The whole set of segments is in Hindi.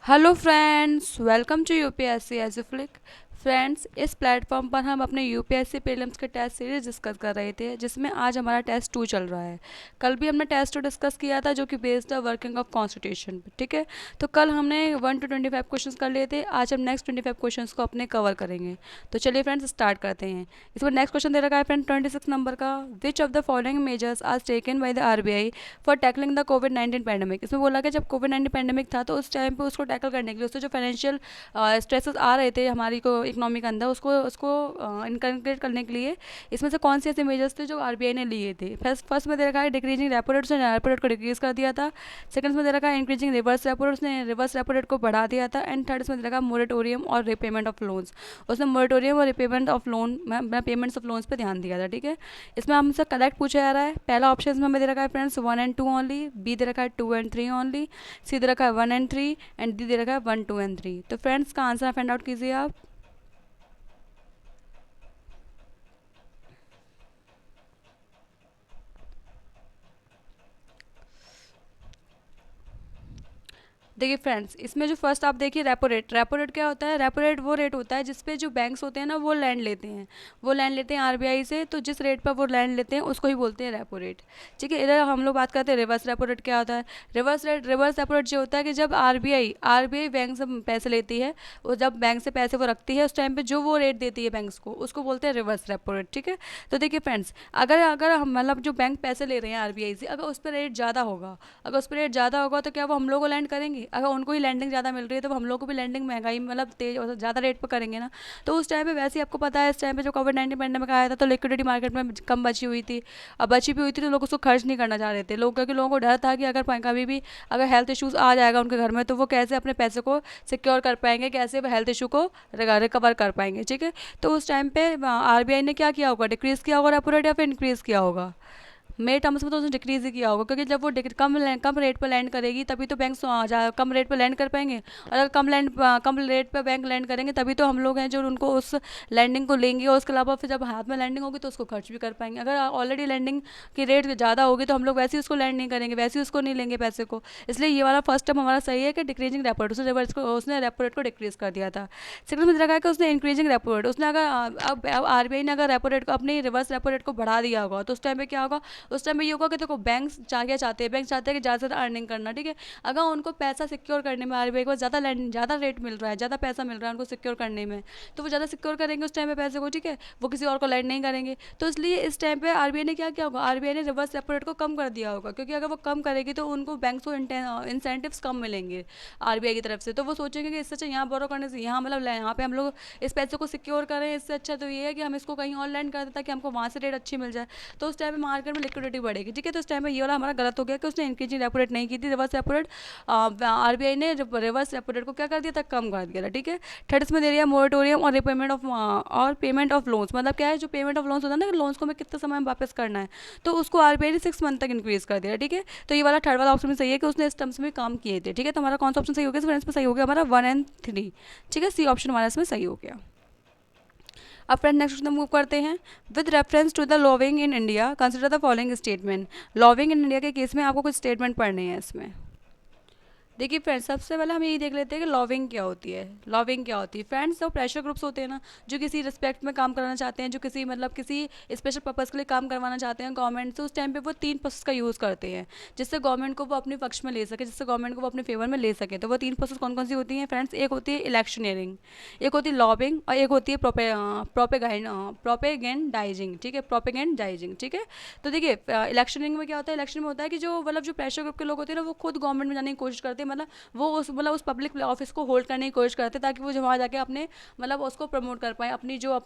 Hello friends, welcome to UPSC as a flick. Friends, इस प्लेटफॉर्म पर हम अपने यूपीएससी प्रीलिम्स के टेस्ट सीरीज डिस्कस कर रहे थे, जिसमें आज हमारा टेस्ट 2 चल रहा है। कल भी हमने टेस्ट 2 डिस्कस किया था, जो कि बेस्ड है वर्किंग ऑफ कॉन्स्टिट्यूशन पे। ठीक है, तो कल हमने 1 to 25 क्वेश्चंस कर लिए थे। आज हम नेक्स्ट 25 क्वेश्चंस को अपने कवर करेंगे। तो चलिए फ्रेंड्स, स्टार्ट करते हैं। इसमें नेक्स्ट क्वेश्चन दे रखा है फ्रेंड 26 नंबर का। Which of the following measures are taken by the RBI for tackling the कोविड-19 पैंडेमिक। इसमें बोला कि जब कोविड-19 पैंडेमिक था, तो उस टाइम पे उसको टैकल करने के लिए, उससे जो फाइनेंशियल स्ट्रेसेस आ रहे थे हमारी को इकोनॉमी के अंदर, उसको उसको इनकलकेट करने के लिए इसमें से कौन से ऐसे मेजर्स थे जो आरबीआई ने लिए थे। फर्स्ट में दे रखा है डिक्रीजिंग रेपो रेट, उसने रेपो रेट को डिक्रीज कर दिया था। सेकंड में दे रखा है इंक्रीजिंग रिवर्स रेपो रेट, उसने रिवर्स रेपो रेट को बढ़ा दिया था। एंड थर्ड में दे रखा है मोरेटोरियम और रिपेमेंट ऑफ लोन्स, उसने मोरेटोरियम और रिपेमेंट ऑफ लोन में पेमेंट्स ऑफ लोन्स पे ध्यान दिया था। ठीक है, इसमें हमसे करेक्ट पूछा जा रहा है। पहला ऑप्शन में हमें दे रखा है फ्रेंड्स 1 and 2 ओनली, बी दे रखा है 2 and 3 ओनली, सी दे रखा है 1 and 3 एंड डी दे रखा है 1, 2 and 3। तो फ्रेंड्स का आंसर फाइंड आउट कीजिए आप। देखिए फ्रेंड्स, इसमें जो फर्स्ट आप देखिए रेपो रेट क्या होता है। रेपो रेट वो रेट होता है जिस पे जो बैंक्स होते हैं ना, वो लैंड लेते हैं, आरबीआई से। तो जिस रेट पर वो लैंड लेते हैं उसको ही बोलते हैं रेपो रेट। ठीक है, इधर हम लोग बात करते हैं रिवर्स रेपो रेट क्या होता है। रिवर्स रेपो रेट जो होता है कि जब आरबीआई बैंक से पैसे लेती है, वो जब बैंक से पैसे वो रखती है, उस टाइम पे जो वो रेट देती है बैंक्स को, उसको बोलते हैं रिवर्स रेपो रेट। ठीक है, तो देखिए फ्रेंड्स, अगर अगर हम मतलब जो बैंक पैसे ले रहे हैं आरबीआई से, अगर उस पर रेट ज़्यादा होगा, तो क्या वो हम लोग को लैंड करेंगे। अगर उनको ही लैंडिंग ज़्यादा मिल रही है, तो हम लोग को भी लैंडिंग महंगाई मतलब तेज और ज़्यादा रेट पर करेंगे ना। तो उस टाइम पे वैसे ही आपको पता है, इस टाइम पे जो कोविड-19 पैंडेमिक आया था, तो लिक्विडिटी मार्केट में कम बची हुई थी। अब बची भी हुई थी तो लोग उसको खर्च नहीं करना चाह रहे थे लोग, क्योंकि लोगों को डर था कि अगर कभी भी अगर हेल्थ इशूज़ आ जाएगा उनके घर में, तो वो कैसे अपने पैसे को सिक्योर कर पाएंगे, कैसे वो हेल्थ इशू को रिकवर कर पाएंगे। ठीक है, तो उस टाइम पे आरबीआई ने क्या किया होगा, डिक्रीज़ किया होगा रेपो रेट या फिर इंक्रीज़ किया होगा। मेरे टर्म्स में तो उसने डिक्रीज ही किया होगा, क्योंकि जब वो कम रेट पर लैंड करेगी, तभी तो बैंक कम रेट पर लैंड कर पाएंगे। और अगर कम रेट पर बैंक लैंड करेंगे, तभी तो हम लोग हैं जो उनको उस लैंडिंग को लेंगे, और उसके अलावा फिर जब हाथ में लैंडिंग होगी तो उसको खर्च भी कर पाएंगे। अगर ऑलरेडी लैंडिंग की रेट ज़्यादा होगी, तो हम लोग वैसे ही उसको लैंड नहीं करेंगे, वैसे ही उसको नहीं लेंगे पैसे को। इसलिए ये वाला फर्स्ट टर्म हमारा सही है कि डिक्रीजिंग रेपो रेट, उसने रेपो रेट को डिक्रीज कर दिया था। सेकंड में लगा कि उसने इंक्रीजिंग रेपो रेट, उसने अगर अब आरबीआई ने अगर रेपो रेट को, अपनी रिवर्स रेपो रेट को बढ़ा दिया होगा, तो उस टाइम पे क्या होगा, उस टाइम में ये होगा कि देखो बैंक क्या चाहते हैं, बैंक चाहते हैं कि ज़्यादा से ज़्यादा अर्निंग करना। ठीक है, अगर उनको पैसा सिक्योर करने में आरबीआई को ज़्यादा रेट मिल रहा है, ज़्यादा पैसा मिल रहा है उनको सिक्योर करने में, तो वो ज़्यादा सिक्योर करेंगे उस टाइम पे पैसे को। ठीक है, वो किसी और को लैंड नहीं करेंगे। तो इसलिए इस टाइम पे आरबीआई ने क्या किया होगा, आरबीआई ने रिवर्स रेपो रेट को कम कर दिया होगा, क्योंकि अगर वो कम करेगी तो उनको बैंक को इंसेंटिव्स कम मिलेंगे आरबीआई की तरफ से। तो वो सोचेंगे कि इससे अच्छा यहाँ बोरो करने से, यहाँ मतलब यहाँ पे हम लोग इस पैसे को सिक्योर करें, इससे अच्छा तो ये है कि हम इसको कहीं और लैंड कर दें, ताकि हमको वहाँ से रेट अच्छी मिल जाए। तो उस टाइम पे मार्केट में लिक्विडिटी बढ़ेगी। ठीक है, तो उस टाइम पे ये वाला हमारा गलत हो गया कि उसने इंक्रीजिंग रेपो रेट नहीं की थी, रिवर्स रेपो रेट। आरबीआई ने रिवर्स रेपो रेट को क्या कर दिया था, कम कर दिया था। ठीक है, थर्ड इसमें दे रही है मोरेटोरियम और पेमेंट ऑफ लोन्स। मतलब क्या है, जो पेमेंट ऑफ लोन्स होता है ना, कि लोन्स को हमें कितने समय में वापस करना है, तो उसको आरबीआई ने 6 मंथ तक इंक्रीज कर दिया। ठीक है, तो ये वाला थर्ड वाला ऑप्शन भी सही है कि उसने इस टर्म्स में काम किए थे। ठीक है, तो हमारा कौन सा ऑप्शन सही हो गया फ्रेंड्स में, सही हो गया हमारा 1 and 3। ठीक है, सी ऑप्शन हमारा इसमें सही हो गया। अब फ्रेंड नेक्स्ट क्वेश्चन मूव करते हैं। With reference to the lobbying in India consider the following statement. Lobbying in India के केस में आपको कुछ स्टेटमेंट पढ़ने हैं इसमें। देखिए फ्रेंड्स, सबसे पहले हम यही देख लेते हैं कि लॉबिंग क्या होती है। लॉबिंग क्या होती है फ्रेंड्स, जो प्रेशर ग्रुप्स होते हैं ना, जो किसी रिस्पेक्ट में काम कराना चाहते हैं, जो किसी मतलब किसी स्पेशल पर्पज़ के लिए काम करवाना चाहते हैं गवर्नमेंट से, उस टाइम पे वो 3 प्रोसेस का यूज़ करते हैं, जिससे गवर्नमेंट को वो अपने पक्ष में ले सके, जिससे गवर्नमेंट को वो अपने फेवर में ले सके। तो वो 3 प्रोसेस कौन कौन सी होती हैं फ्रेंड्स, एक होती है इलेक्शनियरिंग, एक होती है लॉबिंग, और एक होती है प्रोपेगेंडाइजिंग। ठीक है, प्रोपेगेंडाइजिंग। ठीक है, तो देखिए इलेक्शनिंग में क्या होता है, इलेक्शन में होता है कि जो मतलब जो प्रेशर ग्रुप के लोग होते हैं ना, वो खुद गवर्नमेंट में जाने की कोशिश करते हैं, मतलब वो उस पब्लिक ऑफिस को होल्ड करने की कोशिश करते हैं, ताकि वो जो वहाँ जाके अपने मतलब उसको प्रमोट कर पाए, अपने जो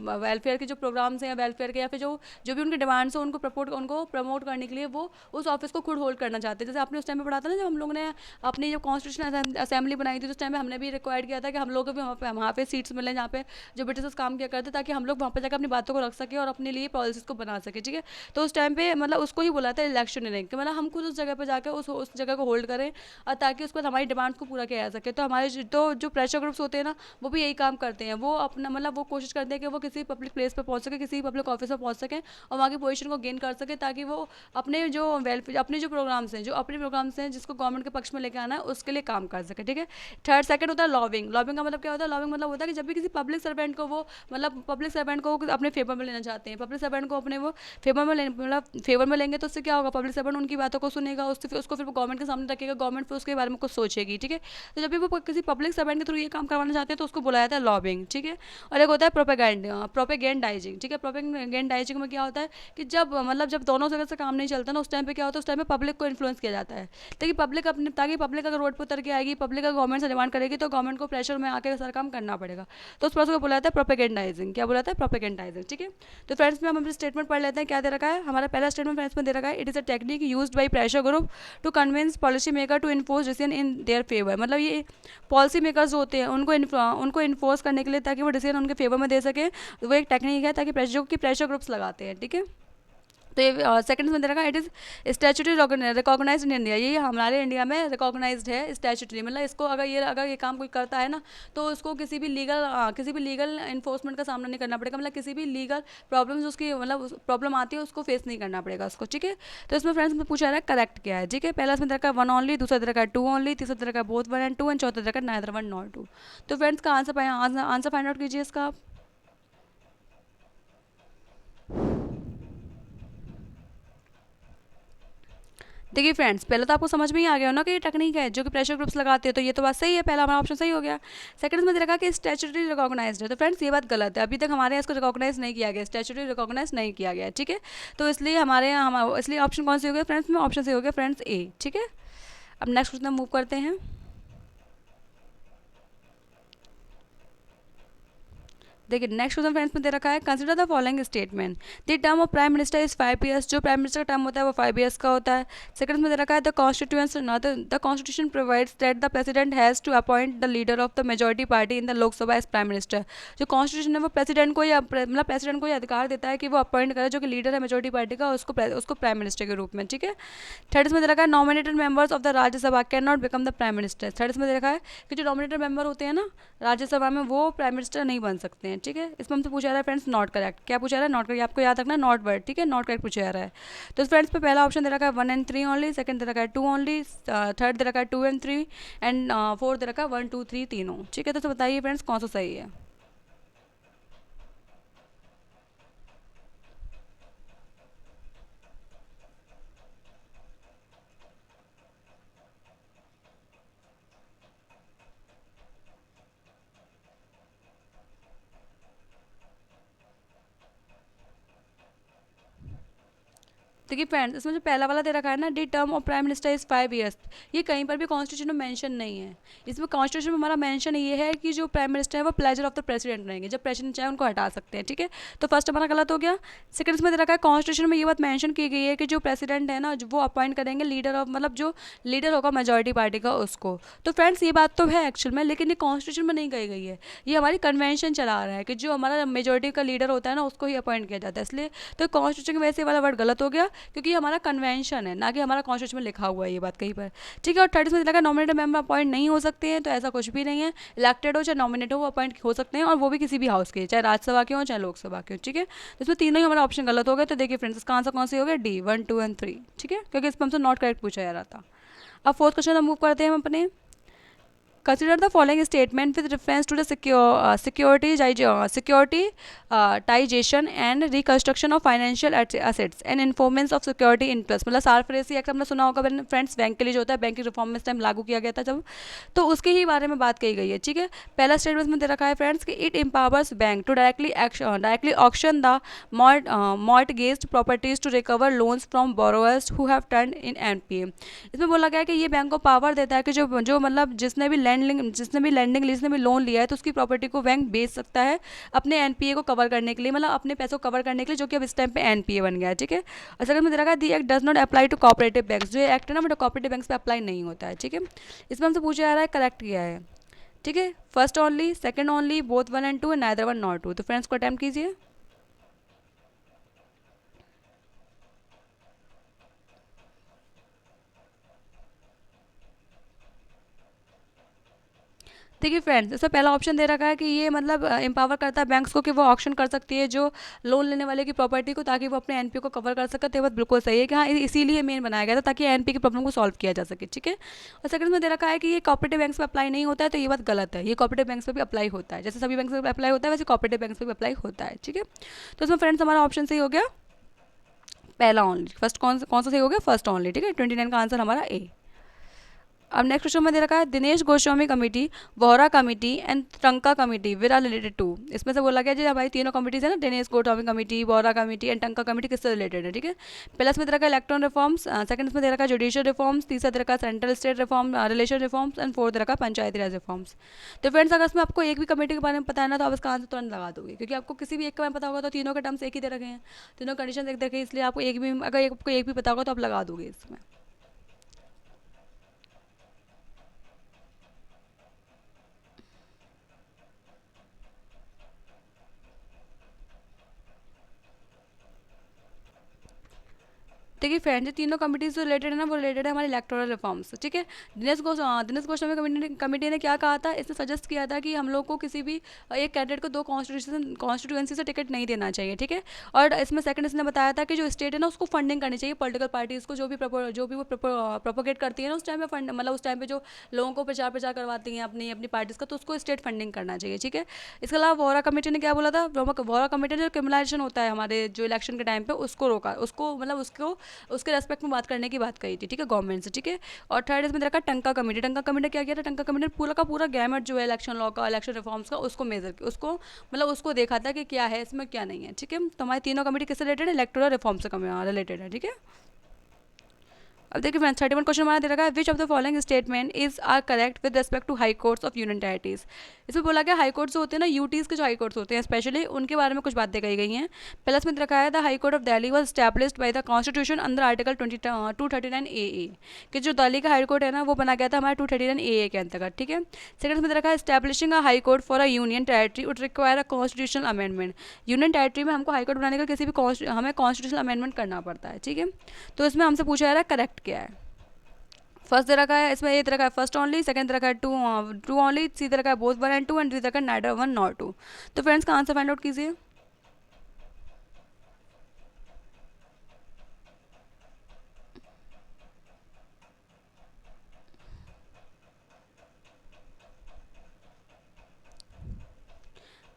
वेलफेयर के जो प्रोग्राम्स हैं, वेलफेयर के या फिर जो जो भी उनके डिमांड्स हैं, उनको प्रमोट करने के लिए वो उस ऑफिस को खुद होल्ड करना चाहते हैं। जैसे आपने उस टाइम पे पढ़ा था ना, जब हम लोग ने अपनी जो कॉन्स्टिट्यूशन असेंबली बनाई थी, तो उस टाइम पे हमने भी रिक्वायर्ड किया था कि हम लोग को भी वहाँ पे सीट्स मिले, जहाँ पे जो ब्रिटिशर्स काम किया करते, ताकि हम लोग वहाँ पर जाकर अपनी बातों को रख सके और अपने लिए पॉलिसीज को बना सके। ठीक है, तो उस टाइम पे मतलब उसको ही बोला था इलेक्शन, कि मतलब हम खुद उस जगह पर जाकर उस जगह को होल्ड करें, और ताकि उसके बाद हमारी डिमांड को पूरा किया जा सके। तो हमारे तो जो प्रेशर ग्रुप्स होते हैं ना, वो भी यही काम करते हैं। वो अपना मतलब वो कोशिश करते हैं कि वो किसी पब्लिक प्लेस पर पहुंच सके, किसी पब्लिक ऑफिस पर पहुंच सके और वहाँ की पोजीशन को गेन कर सके, ताकि वो अपने जो वेलफेयर, अपने जो प्रोग्राम्स हैं, जो अपने प्रोग्राम्स हैं जिसको गवर्नमेंट के पक्ष में लेके आना है, उसके लिए काम कर सके। ठीक है। थर्ड सेकंड होता है लॉबिंग। लॉबिंग का मतलब क्या होता है? लॉबिंग मतलब होता है कि जब भी किसी पब्लिक सर्वेंट को वो मतलब पब्लिक सर्वेंट को अपने फेवर में लेना चाहते हैं, पब्लिक सर्वेंट को अपने वो फेवर में मतलब फेवर में लेंगे, तो उससे क्या होगा? पब्लिक सर्वेंट उनकी बातों को सुनेगा, उसको फिर गवर्नमेंट के सामने रखेगा, गवर्नमेंट फिर उसके बारे में कुछ सोचेगी। ठीक है। तो जब भी वो किसी पब्लिक सर्वेंट के थ्रू ये काम करवाना चाहते हैं तो उसको बुलाया जाता है लॉबिंग। ठीक है। और एक होता है प्रोपेगेंडाइजिंग। ठीक है। प्रोपेगेंडाइजिंग में क्या होता है कि जब मतलब जब दोनों जगह से काम नहीं चलता ना, उस टाइम पे क्या होता है? उस टाइम पे पब्लिक को इन्फ्लुएंस किया जाता है, ताकि पब्लिक अगर रोड पर उतर के आएगी, पब्लिक अगर गवर्नमेंट से डिमांड करेगी, तो गवर्नमेंट को प्रेशर में आके सारा काम करना पड़ेगा। तो उस प्रोसेस को बोला जाता है प्रोपेगेंडाइजिंग। क्या बोला जाता है? प्रोपेगेंडाइजिंग। ठीक है। तो फ्रेंड्स में हम अपने स्टेटमेंट पढ़ लेते हैं। क्या दे रखा है हमारा पहला स्टेटमेंट? फ्रेंड्स में दे रखा है it is a technique used by pressure group to convince policy maker to enforce decision in their favour. मतलब ये पॉलिसी मेकर्स जो होते हैं उनको इन्फोर्स करने के लिए, ताकि वो डिसीजन उनके फेवर में दे सके, वो एक टेक्निक है, ताकि प्रेशर ग्रुप्स लगाते हैं। ठीक है। तो ये सेकंड में दे रखा है it is statutory recognise in India. ये हमारे इंडिया में रिकॉग्नाइज्ड है स्टैचुटरी। मतलब इसको अगर ये काम कोई करता है ना, तो उसको किसी भी लीगल इन्फोर्समेंट का सामना नहीं करना पड़ेगा। मतलब किसी भी लीगल प्रॉब्लम्स उसकी मतलब प्रॉब्लम आती है उसको फेस नहीं करना पड़ेगा उसको। ठीक है। तो इसमें फ्रेंड्स में पूछा रहा है करेक्ट क्या है। ठीक है। पहला इसमें दे रखा है वन ओनली, दूसरा दे रखा है टू ओनली, तीसरा दे रखा है both one and to and चौथा दे रखा है नाइदर वन नॉट टू। तो फ्रेंड्स का आंसर फाइंड आउट कीजिए इसका आप। देखिए फ्रेंड्स, पहले तो आपको समझ में ही आ गया हो ना कि ये टेक्निक है जो कि प्रेशर ग्रुप्स लगाते हैं, तो ये तो बात सही है, पहला हमारा ऑप्शन सही हो गया। सेकंड में देखा कि स्टैट्यूटरी रिकॉग्नाइज्ड है, तो फ्रेंड्स ये बात गलत है। अभी तक हमारे यहाँ इसको रिकॉग्नाइज नहीं किया गया, स्टैट्यूटरी रिकॉग्नाइज नहीं किया गया। ठीक है। तो इसलिए हमारे यहाँ इसलिए ऑप्शन कौन से हो गया फ्रेंड्स में? ऑप्शन से हो गया फ्रेंड्स ए। ठीक है। अब नेक्स्ट क्वेश्चन मूव करते हैं। देखिए नेक्स्ट क्वेश्चन फ्रेंड्स में दे रखा है consider the following statement. The term of prime minister is 5 years. जो प्राइम मिनिस्टर का टर्म होता है वो 5 ईयर्स का होता है। सेकंड में दे रखा है the constitution provides that the president has to appoint the leader of the majority party in the Lok Sabha as prime minister. जो कॉन्स्टिट्यूशन है वो प्रेसिडेंट को या मतलब प्रेसिडेंट को ये अधिकार देता है कि वो अपॉइंट करे जो कि लीडर है मेजोरिटी पार्टी का, उसको प्राइम मिनिस्टर के रूप में। ठीक है। थर्ड इसमें दे रखा है nominated members of the Rajya Sabha can not become the prime minister. Third इसमें दे रखा है कि जो नॉमिनेटेड मेंबर होते हैं ना राज्यसभा में, वो प्राइम मिनिस्टर नहीं बन सकते हैं। ठीक है। इसमें हमसे पूछा रहा है फ्रेंड्स नॉट करेक्ट। क्या पूछा रहा है? Not correct. आपको याद रखना नॉट वर्ड। ठीक है। नॉट करेक्ट पूछा जा रहा है। तो फ्रेंड्स पे पहला ऑप्शन दे रखा है 1 and 3 ओनली, सेकंड दे रखा है 2 ओनली, थर्ड दे रखा है 2 and 3 एंड फोर्थ दे रखा है 1 2 3 तीनों। ठीक है। तो बताइए फ्रेंड्स कौन सा सही है? देखिए फ्रेंड्स, इसमें जो पहला वाला दे रखा है ना D term of prime minister is 5 years, ये कहीं पर भी कॉन्स्टिट्यूशन में मेंशन नहीं है। इसमें कॉन्स्टिट्यूशन में हमारा मेंशन ये है कि जो प्राइम मिनिस्टर है वो प्लेजर ऑफ द प्रेसिडेंट रहेंगे, जब प्रेसिडेंट चाहे उनको हटा सकते हैं। ठीक है। तो फर्स्ट हमारा गलत हो गया। सेकंड इसमें दे रखा है कॉन्स्टिट्यूशन में ये बात मेंशन की गई है कि जो प्रेसिडेंट है ना वो अपॉइंट करेंगे लीडर ऑफ मतलब जो लीडर होगा मेजोरिटी पार्टी का उसको। तो फ्रेंड्स ये बात तो है एक्चुअल में, लेकिन ये कॉन्स्टिट्यूशन में नहीं कही गई है, ये हमारी कन्वेंशन चला रहा है कि जो हमारा मेजोरिटी का लीडर होता है ना उसको ही अपॉइंट किया जाता है। इसलिए तो कॉन्स्टिट्यूशन की वजह से वाला वर्ड गलत हो गया, क्योंकि हमारा कन्वेंशन है ना कि हमारा कॉन्स्टिट्यूशन में लिखा हुआ है ये बात कहीं पर। ठीक है। और थर्ड इसमें लगा नॉमिनेटेड मेंबर अपॉइंट नहीं हो सकते हैं, तो ऐसा कुछ भी नहीं है। इलेक्टेड हो चाहे नॉमिनेट हो वो अपॉइंट हो सकते हैं, और वो भी किसी भी हाउस के, चाहे राज्यसभा के हो चाहे लोकसभा के हो। ठीक है। तो इसमें तीनों ही हमारा ऑप्शन गलत हो गया। तो देखिए फ्रेंड्स इसका आंसर कौन से हो गया? D 1 2 and 3। ठीक है। क्योंकि इसमें हमसे नॉट करेक्ट पूछा जा रहा था। अब फोर्थ क्वेश्चन मूव करते हैं हम अपने। Consider the following statement with reference to the securitization and reconstruction of financial assets and informants of security interest। मतलब सार्फरेसी एक्ट हमने सुना होगा फ्रेंड्स, बैंक के लिए जो होता है, बैंकिंग रिफॉर्म में इस टाइम लागू किया गया था जब, तो उसके ही बारे में बात कही गई है। ठीक है। पहला स्टेटमेंट में दे रखा है फ्रेंड्स कि it empowers bank to directly auction the mortgaged properties to recover loans from borrowers who have turned in NPA. इसमें बोला गया है कि ये बैंक को पावर देता है कि जो मतलब जिसने भी लैंडिंग जिसने भी लोन लिया है, तो उसकी प्रॉपर्टी को बैंक बेच सकता है अपने एनपीए को कवर करने के लिए, मतलब अपने पैसों को कवर करने के लिए, जो कि अब इस टाइम पे एनपीए बन गया है। ठीक है। और सेकंड में दे रखा है the act does not apply to cooperative banks. जो एक्ट है ना वो कोऑपरेटिव बैंक्स पे अप्लाई नहीं होता है। ठीक है। इसमें हमसे पूछा जा रहा है करेक्ट किया है। ठीक है। First only, second only, both 1 and 2 and neither 1 not 2। तो फ्रेंड्स को अटेम्प्ट कीजिए। देखिए फ्रेंड्स, इसमें पहला ऑप्शन दे रखा है कि ये मतलब एम्पावर करता है बैंक्स को कि वो ऑक्शन कर सकती है जो लोन लेने वाले की प्रॉपर्टी को, ताकि वो अपने एनपीओ को कवर कर सके। तो ये बात बिल्कुल सही है कि हाँ, इसीलिए मेन बनाया गया था ताकि एनपी की प्रॉब्लम को सॉल्व किया जा सके, ठीक है। और सेकंड में दे रखा है कि ये कॉपरेटिव बैंक्स पे अप्लाई नहीं होता है, तो ये बात गलत है। ये कॉपरेटिव बैंक्स पे भी अप्लाई होता है, जैसे सभी बैंक्स पे अप्लाई होता है वैसे कॉपरेटिव बैंक्स पे भी अप्लाई होता है, ठीक है। तो इसमें फ्रेंड्स हमारा ऑप्शन सही हो गया पहला ओनली, फर्स्ट कौन सा सही हो गया, फर्स्ट ओनली, ठीक है। 29 का आंसर हमारा ए। अब नेक्स्ट क्वेश्चन में दे रखा है Dinesh Goswami committee, Vohra committee and Tanka committee with are related to. इसमें से बोला गया जो हमारी तीनों कमिटीज है ना, Dinesh Goswami committee, Vohra committee and Tanka committee, किससे रिलेटेड है, ठीक है। पहला इसमें दे रखा है इलेक्ट्रॉन रिफॉर्म्स, सेकंड इसमें दे रखा है जुडिशियल रिफॉर्म्स, तीसरा दे रखा है central state reform relation reforms and fourth दे रखा है पंचायती राज रिफॉर्म्स। तो फ्रेंड्स, अगर इसमें आपको एक भी कमेटी के बारे में पता है ना, तो आप इसका आंसर तुरंत लगा दोगे, क्योंकि आपको किसी भी एक के बारे में पता होगा तो तीनों के टर्म्स एक ही दे रखे हैं, तीनों कंडीशन एक देखे, इसलिए आपको एक भी, अगर आपको एक भी पता होगा तो आप लगा दोगे इसमें। देखिए फ्रेंड्स, ये तीनों कमिटीज जो रिलेटेड है ना, वो रिलेटेड है हमारे इलेक्टोरल रिफॉर्म्स से, ठीक है। दिनेश गोस्वामी कमेटी ने क्या कहा था, इसने सजेस्ट किया था कि हम लोग को किसी भी एक कैंडिडेट को दो कॉन्स्टिट्यूएंसी से टिकट नहीं देना चाहिए, ठीक है। और इसमें सेकंड इसने बताया था कि जो स्टेट है ना, उसको फंडिंग करनी चाहिए पॉलिटिकल पार्टीज को, जो भी वो प्रोपोगेट करती है ना उस टाइम पे फंड, मतलब उस टाइम पे जो लोगों को प्रचार प्रचार करवाती हैं अपनी अपनी पार्टीज का, तो उसको स्टेट फंडिंग करना चाहिए, ठीक है। इसके अलावा वोहरा कमेटी ने क्या बोला था, वोहरा कमेटी ने जो क्रिमिनलाइजेशन होता है हमारे जो इलेक्शन के टाइम पे, उसको रोका, उसको मतलब उसको उसके रेस्पेक्ट में बात करने की बात कही थी, ठीक है, गवर्नमेंट से, ठीक है। और थर्ड इसमें रखा टंका कमेटी। टंका कमेटी ने क्या किया था, टंका कमेटी ने पूरा का पूरा गैमेट जो है इलेक्शन लॉ का, इलेक्शन रिफॉर्म्स का, उसको मेजर किया, उसको मतलब उसको देखा था कि क्या है इसमें क्या नहीं है, ठीक है। तो हमारी तीनों कमेटी किससे रिलेटेड है, इलेक्टोरल रिफॉर्म से रिलेटेड है, ठीक है। अब देखिए फ्रेंड्स, 31 क्वेश्चन हमारा दे रखा है which of the following statement is are correct with respect to high courts of union territories. इसमें बोला गया हाई कोर्ट्स जो होते हैं ना, यूटीज के जो हाई कोर्ट्स होते हैं स्पेशली, उनके बारे में कुछ बातें कही गई हैं। पहला इसमें दे रखा है the high court of Delhi was established by the constitution under article 239 ए, कि जो दिल्ली का हाई कोर्ट है ना, वो बना गया था हमारे 239 ए के अंतर्गत, ठीक है। सेकंड इसमें दे रखा है establishing a high court for a union territory would require a constitutional amendment. Union territory में हमको हाई कोर्ट बनाने का किसी भी हमें कॉन्स्टिट्यूशनल अमेंडमेंट करना पड़ता है, ठीक है। तो इसमें हमसे पूछा जा रहा है करेक्ट क्या है। फर्स्ट दे रखा है इसमें, ये दे रखा है फर्स्ट ओनली, सेकंड दे रखा है टू ओनली, सी दे रखा है बोथ 1 and 2 एंड डी दे रखा है नाइदर 1 नॉर 2। तो फ्रेंड्स का आंसर फाइंड आउट कीजिए।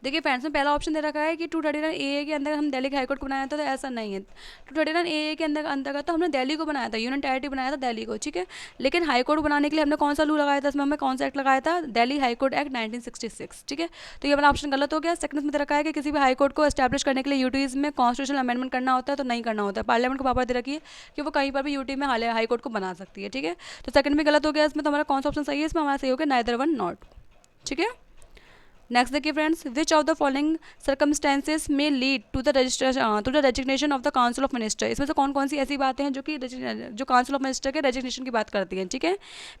देखिए फ्रेंड्स, में पहला ऑप्शन दे रखा है कि 239 ए के अंदर हम दिल्ली के हाईकोर्ट को बनाया था, तो ऐसा नहीं है। 239 ए के अंतर्गत तो हमने दिल्ली को बनाया था, यूनियन टेरिटरी बनाया था दिल्ली को, ठीक है। लेकिन हाईकोर्ट बनाने के लिए हमने कौन सा लू लगाया था, इसमें हमें कौन सा एक्ट लगाया था, दिल्ली हाईकोर्ट एक्ट 1966, ठीक है। तो ये वाला ऑप्शन गलत हो गया। सेकंड में दे रखा है कि किसी भी हाईकोर्ट को एस्टैब्लिश करने के लिए यूटीज में कॉन्स्टिट्यूशनल अमेंडमेंट करना होता है, तो नहीं करना होता है। पार्लियामेंट को पावर दे रखी है कि वो कहीं पर भी यूटी में हाईकोर्ट को बना सकती है, ठीक है। तो सेकंड में गलत हो गया। इसमें तो हमारा कौन सा ऑप्शन सही है, इसमें हमारा सही हो गया नाइदर 1 नॉट, ठीक है। नेक्स्ट देखिए friends, which of the following circumstances may lead to the resignation of the council of minister. इसमें से कौन कौन सी ऐसी बातें हैं जो काउंसिल ऑफ मिनिस्टर के रेजिग्नेशन की बात करती हैं, ठीक है।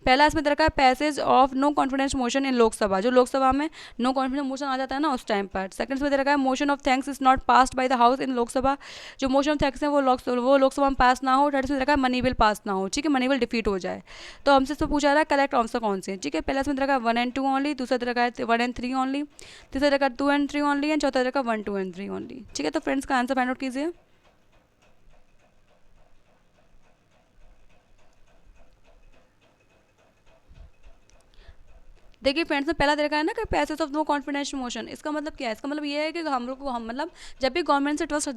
पहला इसमें रखा है passage of no confidence motion in Lok Sabha, जो लोकसभा में नो कॉन्फिडेंस मोशन आ जाता है ना उस टाइम पर। सेकंड इसमें रखा है motion of thanks is not passed by the house in Lok Sabha, जो मोशन ऑफ थैंक्स है वो लोकसभा में पास ना हो। थर्ड इसमें रखा है मनी बिल पास ना हो, ठीक है, मनी बिल डिफीट हो जाए। तो हमसे इसमें पूछा रहा है करेक्ट आंसर कौन से, ठीक है। पहला इसमें रखा है 1 and 2 ओनली, दूसरा रखा है 1 and 3 ओनली, तीसरा रखा 2 and 3 ओनली एंड चौथा रखा 1 2 and 3 ओनली, ठीक है। तो फ्रेंड्स का आंसर फाइंड आउट कीजिए। देखिए फ्रेंड्स, में पहला दे रखा है ना कि passage of no confidence motion, इसका मतलब क्या है, इसका मतलब ये है कि हम लोग को हम मतलब जब भी गवर्नमेंट से ट्रस्ट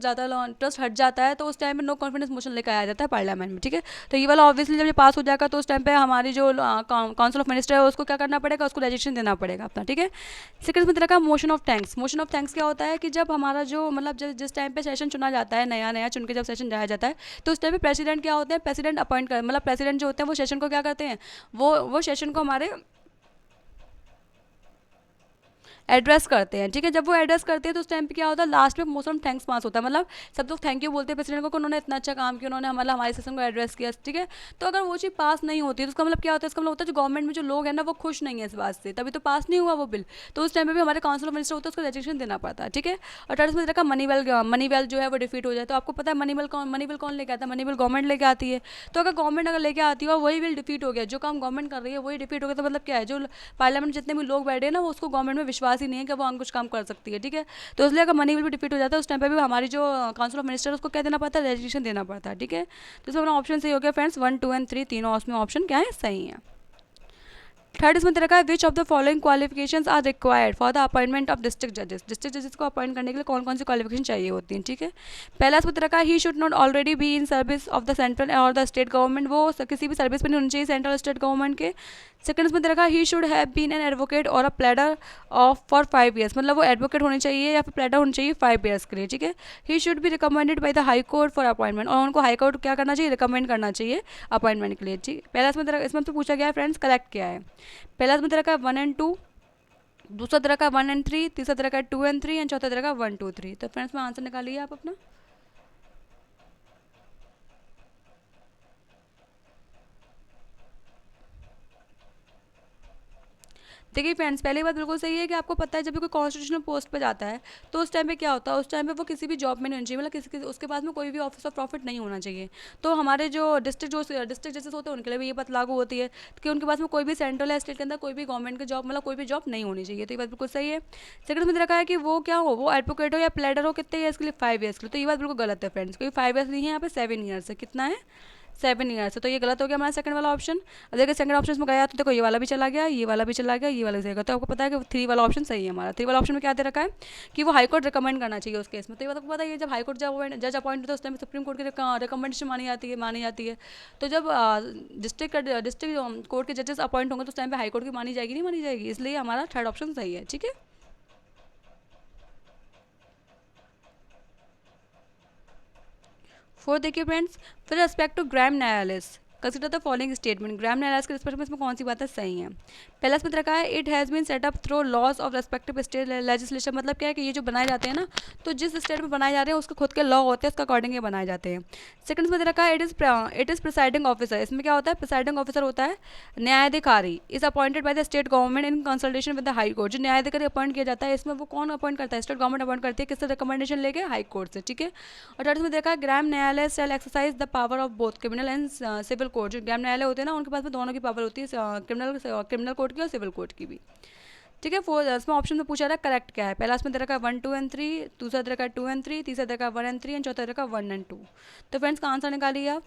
हट जाता है तो उस टाइम पे नो कॉन्फिडेंस मोशन लेकर आया जाता है पार्लियामेंट में, ठीक है। तो ये वाला ऑब्वियसली जब ये पास हो जाएगा तो उस टाइम पे हमारी जो काउंसिल ऑफ मिनिस्टर है उसको क्या करना पड़ेगा, उसको रजिस्ट्रेशन देना पड़ेगा अपना, ठीक है। सेकंड में रखा motion of thanks. Motion of thanks क्या होता है कि जब हमारा जो मतलब जिस टाइम पे सेशन चुना जाता है, नया नया चुन के जब सेशन जाया जाता है, तो उस टाइम पे प्रेसिडेंट क्या होते हैं, प्रेसिडेंट अपॉइंट कर मतलब प्रेसिडेंट जो होते हैं वो सेशन को क्या करते हैं, वो सेशन को हमारे एड्रेस करते हैं, ठीक है। जब वो एड्रेस करते हैं तो उस टाइम पे क्या होता है, लास्ट में मोस्ट ऑफ थैंक्स पास होता है, मतलब सब लोग थैंक यू बोलते हैं प्रेसिडेंट को कि उन्होंने इतना अच्छा काम किया, उन्होंने मतलब हमारे सिस्टम को एड्रेस किया, ठीक है। तो अगर वो चीज़ पास नहीं होती है तो उसका मतलब क्या होता है, इसका मतलब होता है जो गवर्नमेंट में जो लोग हैं ना वो खुश नहीं है इस बात से, तभी तो पास नहीं हुआ वो बिल। तो उस टाइम पे भी हमारे काउंसिल ऑफ मिनिस्टर होता है, उसको रजिस्ट्रेशन देना पड़ता है, ठीक है। और थर्ड में देखा मनी वेल जो है वो डिफीट हो जाए, तो आपको पता है मनी वेल कौन लेके आता है, मनी वेल गवर्नमेंट लेके आती है। तो अगर गवर्नमेंट अगर लेके आती है और वही बिल डिफीट हो गया, जो काम गवर्नमेंट कर रही है वही डिफीट हो गया, तो मतलब क्या है, जो पार्लियामेंट में जितने भी लोग बैठे हैं ना वो उसको गवर्नमेंट में विश्वास ही नहीं है कि वो आगे कुछ काम कर सकती है, ठीक है। तो इसलिए अगर मनी बिल भी डिफीट हो जाता है उस टाइम पे भी हमारी जो काउंसिल ऑफ मिनिस्टर उसको क्या देना पड़ता है, रजिस्ट्रेशन देना पड़ता है, ठीक है। तो इसमें अपना ऑप्शन सही हो गया फ्रेंड्स, 1, 2 एंड 3 तीनों उसमें ऑप्शन क्या है, सही है। थर्ड इसमें रखा है which of the following qualifications are required for the appointment of district जजेस, डिस्ट्रिक्ट जजेस को अपॉइंट करने के लिए कौन कौन सी क्वालिफिकेशन चाहिए होती हैं, ठीक है। पहला इसमें रखा है he should not already be in service of the central और द स्टेट गवर्नमेंट, वो किसी भी सर्विस में नहीं होनी चाहिए सेंट्रल और स्टेट गवर्नमेंट के। सेकंड इसमें रखा he should have been an advocate और a pleader of for 5 years, मतलब वो एडवोकेट होने चाहिए या फिर प्लेडर होनी चाहिए 5 ईयर्स के लिए, ठीक है। He should be recommended by the high court for appointment, और उनको हाई कोर्ट क्या करना चाहिए, रिकमेंड करना चाहिए अपॉइंटमेंट के लिए, ठीक। पहला इसमें तो पूछा गया है फ्रेंड्स कलेक्ट क्या है। पहला इसमें तरह का 1 एंड 2, दूसरा तरह का 1 एंड 3, तीसरा तरह का 2 एंड 3 एंड चौथा तरह का 1, 2, 3। तो फ्रेंड्स में आंसर निकालिए आप अपना। देखिए फ्रेंड्स, पहली बात बिल्कुल सही है कि आपको पता है जब भी कोई कॉन्स्टिट्यूशनल पोस्ट पे जाता है तो उस टाइम पे क्या होता है, उस टाइम पे वो किसी भी जॉब में नहीं होनी चाहिए, मतलब उसके पास में कोई भी ऑफिस ऑफ प्रॉफिट नहीं होना चाहिए। तो हमारे जो डिस्ट्रिक्ट जजेस होते हैं उनके लिए भी ये बात लागू होती है कि उनके पास में कोई भी सेंट्रल या स्टेट के अंदर कोई भी गवर्नमेंट की जॉब, मतलब कोई भी जॉब नहीं होनी चाहिए। तो ये बात बिल्कुल सही है। सेकंड में रखा है कि वो क्या हो, वो एडवोकेट हो या प्लेडर हो, कितने ईयर्स के लिए, 5 ईयर्स के लिए। तो ये बात बिल्कुल गलत है फ्रेंड्स, क्योंकि 5 ईयर्स नहीं है, यहाँ पे 7 ईयर्स है। कितना है, 7 ईयर्स है। तो ये गलत हो गया हमारा सेकंड वाला ऑप्शन। अब देखिए सेकंड ऑप्शन में गया तो देखो ये वाला भी चला गया, ये वाला भी चला गया, ये वाला भी चला गया। तो आपको पता है कि 3 वाला ऑप्शन सही है हमारा। 3 वाला ऑप्शन में क्या दे रखा है कि वो हाई कोर्ट रिकमेंड करना चाहिए उस केस में। तो ये बात आपको पता है, जब हाई कोर्ट जज अपॉइंट होता है उस टाइम सुप्रीम कोर्ट की रिकमेंडेशन मानी जाती है। तो जब डिस्ट्रिक्ट कोर्ट के जजेस अपॉइंट होंगे तो उस टाइम पे हाई कोर्ट की मानी जाएगी, नहीं मानी जाएगी। इसलिए हमारा थर्ड ऑप्शन सही है, ठीक है। फोर्थ देखिए फ्रेंड्स, फिर रेस्पेक्ट टू ग्राम न्यायालय कंसिडर द फॉलोइंग स्टेटमेंट, ग्राम न्यायालय के रिस्पेक्ट में इसमें कौन सी बातें सही हैं। पहला इसमें रखा है it has been set up through laws of respective state legislation, मतलब क्या है कि ये जो बनाए जाते हैं ना, तो जिस स्टेट में बनाए जा रहे हैं उसके खुद के लॉ होते हैं, उसके अकॉर्डिंग ये बनाए जाते हैं। सेकंड इसमें रखा है इट इज़ प्रिसाइडिंग ऑफिसर, इसमें क्या होता है, प्रिसाइडिंग ऑफिसर होता है न्यायाधिकारी, is appointed by the state government in consultation with the high court, जो न्यायाधिकारी अपॉइंट किया जाता है इसमें वो कौन अपॉइंट करता है, स्टेट गवर्नमेंट अपॉइंट करती है, किससे रिकमेंडेशन लेके, हाई कोर्ट से, ठीक है। और थर्ड में देखा है Gram Nyayalaya shall exercise the power of both criminal and civil court, जो ग्राम न्यायालय होते हैं ना उनके पास में दोनों की पावर होती है, क्रिमिनल कोर्ट की और सिविल कोर्ट की भी, ठीक है। इसमें ऑप्शन में पूछा रहा है करेक्ट क्या है। पहला इसमें दे रखा है 1, 2 एंड 3, दूसरा दे रखा है 2 एंड 3, तीसरा दे रखा है 1 एंड 3 एंड चौथा दे रखा है 1 एंड 2। तो फ्रेंड्स का आंसर निकालिए आप।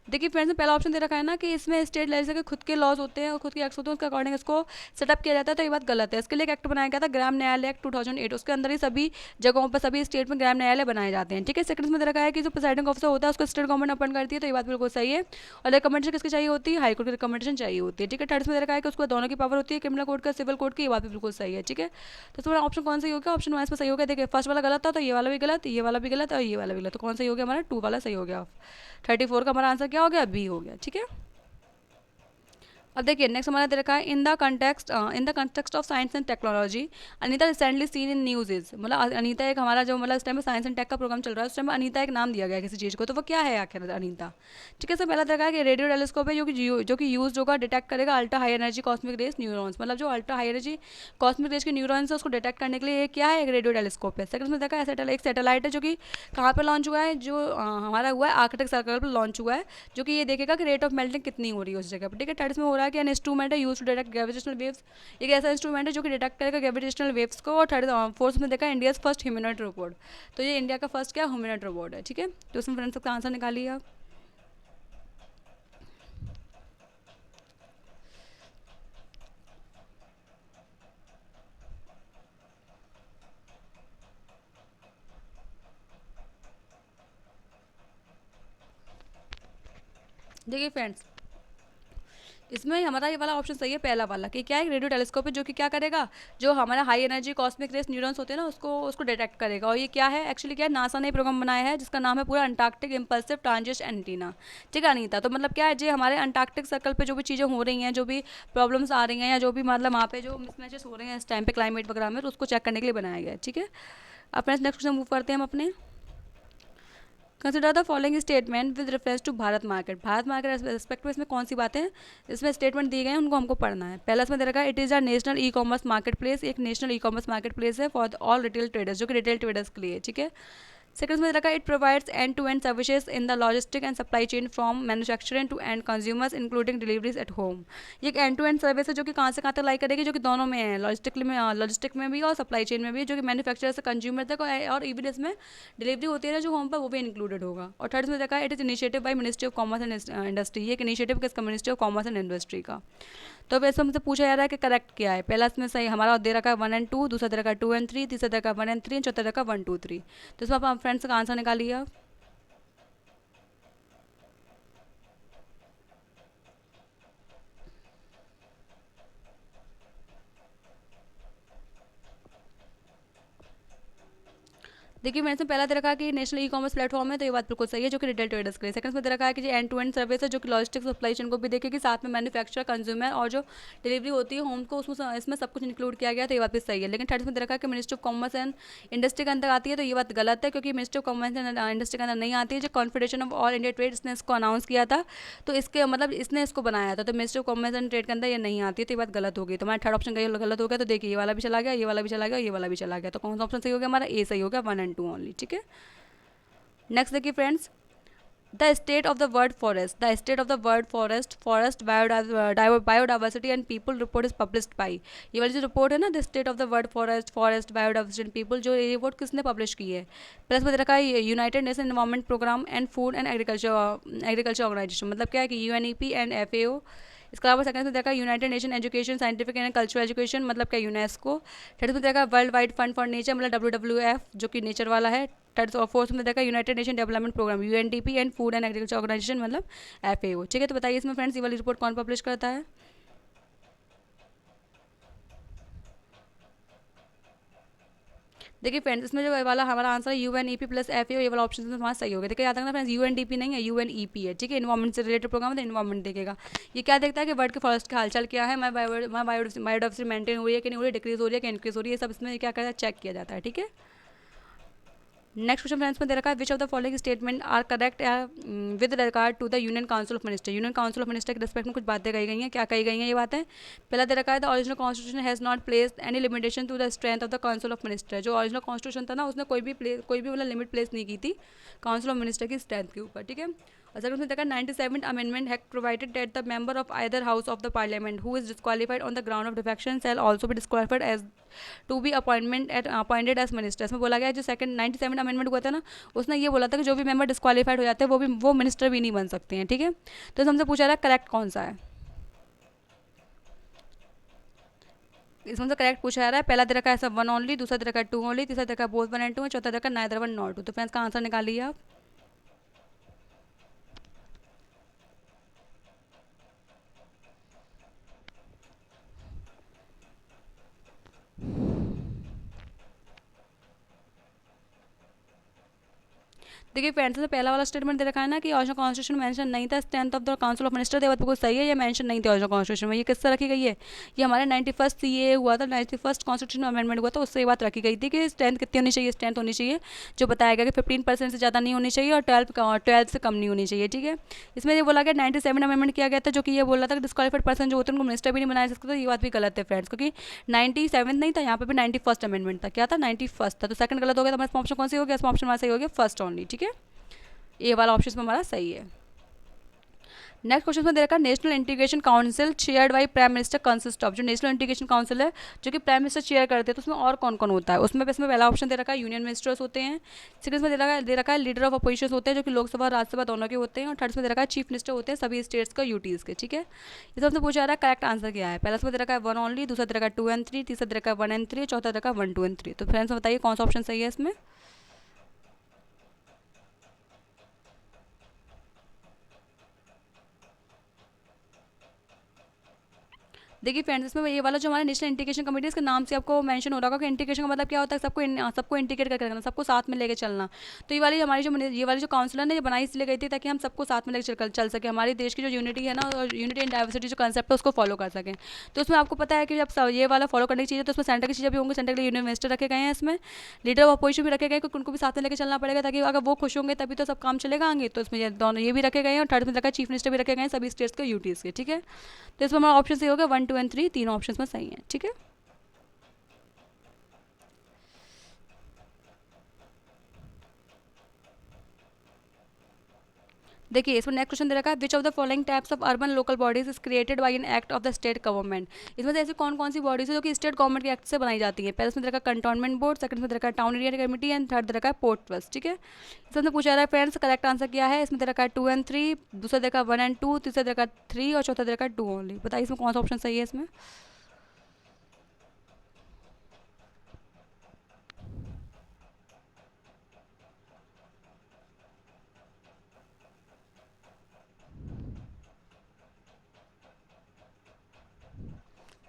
देखिए फ्रेंड्स में पहला ऑप्शन दे रखा है ना कि इसमें स्टेट लेजिस्लेचर के खुद के लॉज होते हैं और खुद के एक्ट होते हैं, उसके अकॉर्डिंग इसको सेटअप किया जाता है। तो ये बात गलत है। इसके लिए एक एक्ट बनाया गया था ग्राम न्यायालय एक्ट 2008, उसके अंदर ही सभी जगहों पर सभी स्टेट में ग्राम न्यायालय बनाए जाते हैं, ठीक है। सेकंड में दे रखा है कि जो प्रिसाइडिंग ऑफिसर होता है उसको स्टेट गवर्नमेंट अपॉइंट करती है। तो ये बात बिल्कुल सही है। और रिकमेंडेशन किसकी चाहिए होती है, हाईकोर्ट की रिकमेंडेशन चाहिए होती है, ठीक है। थर्ड में दे रखा है कि उसको दोनों की पावर होती है, क्रिमिनल कोर्ट का, सिविल कोर्ट की। ये बात भी बिल्कुल सही है, ठीक है। तो तुम्हारा ऑप्शन कौन सही हो गया, ऑप्शन 1 इसमें सही हो गया। देखिए फर्स्ट वाला गलत था तो ये वाला भी गलत, ये वाला भी गलत और ये वाला भी गलत। तो कौन सही हो गया हमारा, 2 वाला सही हो गया। 34 का हमारा आंसर क्या हो गया, बी हो गया, ठीक है। अब देखिए नेक्स्ट हमारा दे रखा है in the context of science and technology Anita recently seen in news is, मतलब अनीता एक हमारा जो मतलब इस टाइम में साइंस एंड टेक का प्रोग्राम चल रहा है उस टाइम में अनीता एक नाम दिया गया है किसी चीज़ को, तो वो क्या है आखिर अनीता, ठीक है। सर पहला दे रखा है कि रेडियो टेलीस्कोप है जो कि यूज होगा, डिटेक्ट करेगा ultra high energy cosmic rays neurons, मतलब जो ultra high energy cosmic rays के न्यूरॉन्स है उसको डिटेक्ट करने के लिए क्या है, एक रेडियो टेलीस्कोप है। सेकंड में देखा है एक सैटेलाइट है जो कि कहाँ पर लॉन्च हुआ है, जो हमारा हुआ है आर्कटिक सर्कल पर लॉन्च हुआ है, जो कि ये देखेगा कि रेट ऑफ मेल्टिंग कितनी हो रही है उस जगह पर, ठीक है। थर्ड में हो रहा है कि एन इंस्ट्रूमेंट है use to detect gravitational waves, एक ऐसा इंस्ट्रूमेंट है जो कि डिटेक्ट करेगा ग्रेविटेशनल वेव्स को। और थर्ड फोर्थ में देखा इंडिया फर्स्ट ह्यूमनॉइड रोबोट, तो ये इंडिया का फर्स्ट क्या ह्यूमनॉइड रोबोट है, ठीक है। तो उसमें फ्रेंड्स का आंसर निकालिए आप। देखिए फ्रेंड्स इसमें हमारा ये वाला ऑप्शन सही है, पहला वाला, कि क्या है, रेडियो टेलीस्कोप है जो कि क्या करेगा, जो हमारा high energy cosmic rays neurons होते हैं ना, उसको उसको डिटेक्ट करेगा। और ये क्या है एक्चुअली, क्या है, नासा ने प्रोग्राम बनाया है जिसका नाम है पूरा अंटार्कटिक इम्पल्सिव ट्रांजिट एंटीना। ठीक है अनीता, तो मतलब क्या है, जो हमारे अंटार्कटिक सर्कल पे जो भी चीज़ें हो रही हैं, जो भी प्रॉब्लम्स आ रही हैं, या जो भी मतलब वहाँ पे जो मिसमैचेस हो रहे हैं इस टाइम पे क्लाइमेट वगैरह में, तो उसको चेक करने के लिए बनाया गया है। ठीक है, अपने नेक्स्ट क्वेश्चन मूव करते हैं हम अपने। Consider the following statement with reference to Bharat market. Bharat market respect में इसमें कौन सी बातें हैं, इसमें स्टेटमेंट दिए गए हैं, उनको हमको पढ़ना है। पहला इसमें दे रखा है, it is a national e commerce market place, एक national e commerce market place है फॉर ऑल रिटेल ट्रेडर्स, जो कि रिटेल ट्रेडर्स के लिए। ठीक है, सेकंड में रखा, it provides end to end services in the logistic and supply chain from manufacturing to end consumers including deliveries at home. ये एक एंड टू एंड सर्विस है जो कि कहाँ से कहाँ तक लाई करेगी, जो कि दोनों में है, लॉजिस्टिक में भी और सप्लाई चेन में भी, जो कि मैन्युफैक्चरर से कंज्यूमर तक, और इवन इसमें डिलीवरी होती है ना जो होम पर, वो भी इंक्लूडेड होगा। और थर्ड में देखा, it is initiative by ministry of commerce and industry. ये एक इनिशिएटिव किसका, ministry of commerce and industry का। तो वैसे हमसे पूछा जा रहा है कि करेक्ट क्या है। पहला इसमें सही हमारा दे रखा है 1 and 2, दूसरा दे रखा है 2 and 3, तीसरा दे रखा है 1 and 3, चौथा दे रखा है 1 2 3। तो इसमें आप फ्रेंड्स का आंसर निकालिए आप। देखिए मैंने इसमें पहला दे रखा है कि नेशनल ई कॉमर्स प्लेटफॉर्म है, तो ये बात बिल्कुल सही है, जो कि रिटेल ट्रेडर्स के लिए। सेकंड में दे रखा है कि एंड टू एंड सर्विस है, जो कि लॉजिस्टिक्स सप्लाई चेन को भी देखेगी, साथ में मैन्युफैक्चर कंज्यूमर और जो डिलीवरी होती है होम को, उसमें इसमें सब कुछ इंक्लूड किया गया, तो ये बात भी सही है। लेकिन थर्ड में दे रखा है कि ministry of commerce and industry के अंदर आती है, तो ये बात गलत है, क्योंकि ministry of commerce and industry के अंदर नहीं आती है। जो confederation of all India trade, इसने इसको अनाउंस किया था, तो इसके मतलब इसने इसको बनाया था, तो ministry of commerce and trade के अंदर ये नहीं आती है, तो ये बात गलत होगी। तो हमारा थर्ड ऑप्शन का गलत हो गया। तो देखिए ये वाला भी चला गया, ये वाला भी चला गया, ये वाला भी चला गया, तो कौन सा ऑप्शन सही हो गया, हमारा ए सही हो गया, 1 and 2 ओनली। ठीक है, नेक्स्ट देखिए friends, the state of the word forest, the state of the word forest, forest biodiversity and people report is published by. ये वाली जो रिपोर्ट है ना, the state of the word forest biodiversity and people, जो ये रिपोर्ट किसने पब्लिश की है। प्लस में रखा है United Nation Environment Programme and Food and Agriculture Organization, मतलब क्या है कि UNEP एंड FAO। इसके अलावा सेकंड में देखा United nation education scientific and cultural education, मतलब क्या यूनेस्को। थर्ड में देखा world wide fund for nature, मतलब WWF, जो कि नेचर वाला है। थर्ड और फोर्थ में देखा United Nation Development Programme UNDP and Food and Agriculture Organization, मतलब FAO। ठीक है, तो बताइए इसमें फ्रेंड्स ये वाली रिपोर्ट कौन पब्लिश करता है। देखिए फ्रेंड्स, इसमें जो वाला हमारा आंसर है UNEP प्लस FAO, ये वाला ऑप्शन हमारा सही हो गया। देखिए याद रखना फ्रेंड्स, UNDP नहीं है, UNEP है। ठीक है, इन्वायरमेंट से रिलेटेड प्रोग्राम है, तो इन्वायरमेंट देखेगा। ये क्या देखता है कि वर्ल्ड के फॉरेस्ट का हालचाल क्या है, बायोडाइवर्सिटी मेंटेन हो रही है कि नहीं हो रही, डिक्रीज हो रही है कि इंक्रीज हो रही है, सब इसमें क्या करता है, चेक किया जाता है। ठीक है, नेक्स्ट क्वेश्चन फ्रेंड्स में दे रखा है, which of the following statement are correct with regard to the union council of minister. Union council of minister के रिस्पेक्ट में कुछ बातें कही गई हैं, क्या कही गई हैं ये बातें। पहला दे रखा है, the original constitution has not placed any limitation to the strength of the council of minister. जो ओरिजिनल कॉन्स्टिट्यूशन था ना, उसने कोई भी मतलब लिमिट प्लेस नहीं की थी काउंसिल ऑफ मिनिस्टर की स्ट्रेंथ के ऊपर। ठीक है, और सेकंड में देखा 97th amendment had provided that the member of either house of the parliament who is disqualified on the ground of defection shall also be disqualified as to be appointed as minister. इसमें बोला गया जो सेकंड 97 अमेंडमेंट हुआ था ना, उसने ये बोला था कि जो भी मेंबर डिस्क्वालीफाइड हो जाते हैं वो मिनिस्टर भी नहीं बन सकते हैं। ठीक है, तो हमसे पूछा रहा है करेक्ट कौन सा है। इसमें से करेक्ट पूछा जा रहा है, पहला दे रखा है सब 1 ओनली, दूसरा दे रखा है 2 ओनली, तीसरा दे रखा है बोथ 1 and 2, चौथा दे रखा है नाइदर 1 नॉट 2। तो फ्रेंड्स का आंसर निकालिए आप। देखिए फ्रेंड्स, से पहला वाला स्टेटमेंट दे रखा है ना कि ओरिजिनल कॉन्स्टिट्यूशन मेंशन नहीं था strength of the council of minister, बात बिल्कुल सही है, ये मेंशन नहीं था ओरिजिनल कॉन्स्टिट्यूशन में। ये किससे रखी गई है, ये हमारे 91st CAA हुआ था, 91st कॉन्स्टिट्यूशन अमेंडमेंट हुआ था, उससे ये बात रखी गई थी कि स्ट्रेंथ कितनी होनी चाहिए, स्ट्रेंथ होनी चाहिए जो बताया गया कि 15% से ज़्यादा नहीं होनी चाहिए और 12 से कम नहीं होनी चाहिए। ठीक है, इसमें ये बोला गया 97 अमेंडमेंट किया गया था, जो कि ये बोल रहा था कि डिस्क्वालीफाइड पर्सन जो होते हैं उनको मिनिस्टर भी नहीं बनाया सकते। तो ये बात भी गलत है फ्रेंड्स, क्योंकि 97 नहीं था, यहाँ पे भी 91st अमेंडमेंट था। क्या था, 91st था, तो सेकंड गलत हो गया। तो हमारा ऑप्शन कौन सी हो गया, इसमें ऑप्शन हमारा सही हो गया फर्स्ट ओनली। ठीक है, ये वाला ऑप्शन में हमारा सही है। नेक्स्ट क्वेश्चन में दे रखा है, national integration council chaired by prime minister consist of. जो नेशनल इंटीग्रेशन काउंसिल है जो कि प्राइम मिनिस्टर चेयर करते हैं, तो उसमें और कौन कौन होता है। उसमें पहला ऑप्शन दे रखा है यूनियन मिनिस्टर्स होते हैं। सेकंड में दे रखा है लीडर ऑफ अपोजिशन होते हैं, जो कि लोकसभा और राज्यसभा दोनों के होते हैं। और थर्ड में दे रखा है चीफ मिनिस्टर होते हैं सभी स्टेट्स का, यूटीज के। ठीक है, इस सबसे पूछा जा रहा है करेक्ट आंसर क्या है। पहला इसमें दे रखा है 1 ओनली, दूसरा दे रखा है 2 and 3, तीसरा दे रखा है 1 and 3, चौथा दे रखा है 1 2 and 3। तो फ्रेंड्स बताइए कौन सा ऑप्शन सही है इसमें। देखिए फ्रेंड्स, इसमें ये वाला जो हमारा नेशनल इंटीग्रेशन कमेटी है, इसके नाम से आपको मेंशन हो रहा होगा कि इंटीग्रेशन का मतलब क्या होता है, सबको इंटीग्रेट करके रखना, सबको साथ में लेके चलना। तो ये वाली जो काउंसिलर ने ये बनाई इसलिए गई थी ताकि हम सबको साथ में लेकर चल सके, हमारी देश की जो यूनिटी है ना, और यूनिटी एंड डाइवर्सिटी जो कंसेप्ट है उसको फॉलो कर सकें। तो उसमें आपको पता है कि जब ये वाला फॉलो करने की चीज़ है तो उसमें सेंटर की चीज़ें भी होंगी, सेंटर के लिए यूनियन मिनिस्टर रखे गए हैं, इसमें लीडर ऑफ अपोजिशन भी रखे गए क्योंकि उनको भी साथ में लेकर चलना पड़ेगा, ताकि अगर वो खुश होंगे तभी तो सब काम चलेगा आगे। तो इसमें दोनों ये भी रखे गए हैं, और थर्ड में रखा चीफ मिनिस्टर भी रखे गए हैं सभी स्टेट्स के यूटीज़ के, ठीक है। तो इसमें हमारा ऑप्शन सही होगा 1, 2 एंड 3, तीनों ऑप्शन में सही है, ठीक है। देखिए इसमें नेक्स्ट क्वेश्चन दे रखा है, which of the following types of urban local bodies is created by an act of the state government. इसमें से ऐसी कौन कौन सी बॉडीज है जो कि स्टेट गवर्नमेंट के एक्ट से बनाई जाती है। पहले इसमें दे रखा है कंटोनमेंट बोर्ड, सेकंड में दे रखा है town area committee, and third दे रखा है पोर्ट ट्रस्ट, ठीक है। इसमें पूछा रहा है फ्रेंड्स करेक्ट आंसर क्या है। इसमें दे रखा है 2 एंड 3, दूसरा दे रखा है 1 एंड 2, तीसरा दे रखा है 3 और चौथा दे रखा है 2 ओनली। बताइए इसमें कौन सा ऑप्शन सही है इसमें।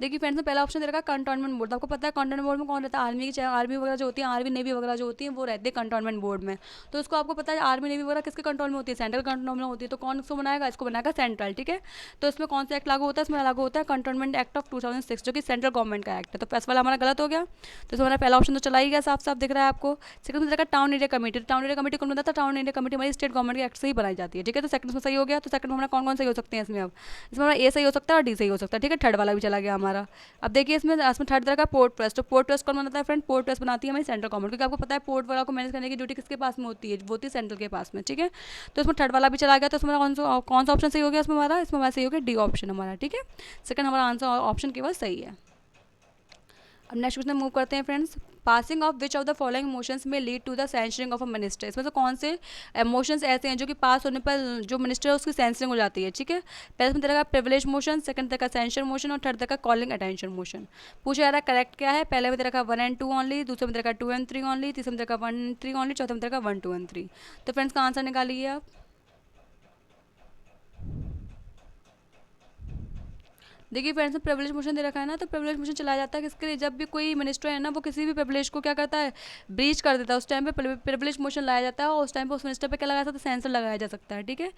देखिए फ्रेंड्स में पहला ऑप्शन दे रखा है कंटोनमेंट बोर्ड। आपको पता है कंटोनमेंट बोर्ड में कौन रहता है, आर्मी की, चाहे आर्मी वगैरह जो होती है, आर्मी नेवी वगैरह जो होती है वो रहते हैं कंटोनमेंट बोर्ड में। तो इसको आपको पता है आर्मी नेवी वगैरह किसके कंट्रोल में होती है, सेंट्रल कंट्रोल में होती है। तो कौन इसको बनाएगा, इसको बनाएगा सेंट्रल, ठीक है। तो इसमें कौन सा एक्ट लागू होता है, इसमें लागू होता है कंटोनमेंट एक्ट ऑफ 2006 जो कि सेंट्रल गवर्नमेंट का एक्ट है। तो फर्स्ट वाला हमारा गलत हो गया, तो इसमें हमारा पहला ऑप्शन तो चला ही गया, साफ साफ दिख रहा है आपको। सेकंड में देखा town area committee, town area committee कौन बनता है, टाउन एरिया कमेटी हमारी स्टेट गवर्नमेंट के एक्ट से ही बनाई जाती है, ठीक है। तो सेकंड में सही हो गया। तो सेकंड में हमारा कौन कौन सही हो सकते हैं इसमें, अब इसमें हमारा ए सही हो सकता है और डी सही हो सकता है, ठीक है। थर्ड वाला भी चला गया हमारा। अब देखिए इसमें थर्ड तरह का पोर्ट ट्रस्ट। तो पोर्ट ट्रस्ट कौन बनाता है फ्रेंड, पोर्ट ट्रस्ट बनाती है हमारी सेंट्रल गवर्नमेंट, क्योंकि आपको पता है पोर्ट वाला को मैनेज करने की ड्यूटी किसके पास में होती है, वो होती है सेंट्रल के पास में, ठीक है। तो इसमें थर्ड वाला भी चला गया। तो इसमें कौन सा ऑप्शन सही हो गया इसमें हमारा सही हो गया डी ऑप्शन हमारा, ठीक है। सेकंड हमारा आंसर ऑप्शन केवल सही है। अब नेक्स्ट क्वेश्चन मूव करते हैं friends. Passing of which of the following motions may lead to the censuring of a minister. इसमें से कौन से मोशंस ऐसे हैं जो कि पास होने पर जो मिनिस्टर है उसकी सेंसरिंग हो जाती है, ठीक है। पहले इसमें तरह का प्रिविलेज मोशन, सेकंड तरह का सेंशर मोशन और थर्ड तरह का कॉलिंग अटेंशन मोशन। पूछा जा रहा है करेक्ट क्या है। पहले में तरह का 1 एंड 2 ओनली, दूसरे में तरह का 2 एंड 3 ओनली, तीसरे में तरह का 1 एंड 3 ओनली, चौथे में तरह का 1, 2 एंड 3। तो फ्रेंड्स का आंसर निकालिए आप। देखिए फ्रेंड्स में प्रिविलेज मोशन दे रखा है ना, तो प्रिविलेज मोशन चलाया जाता है किसके लिए, जब भी कोई मिनिस्टर है ना वो किसी भी प्रिविलेज को क्या करता है, ब्रीच कर देता है, उस टाइम पे प्रिविलेज मोशन लाया जाता है, और उस टाइम पे उस मिनिस्टर पे क्या लगाया जाता है, सेंसर लगाया जा सकता है, ठीक है।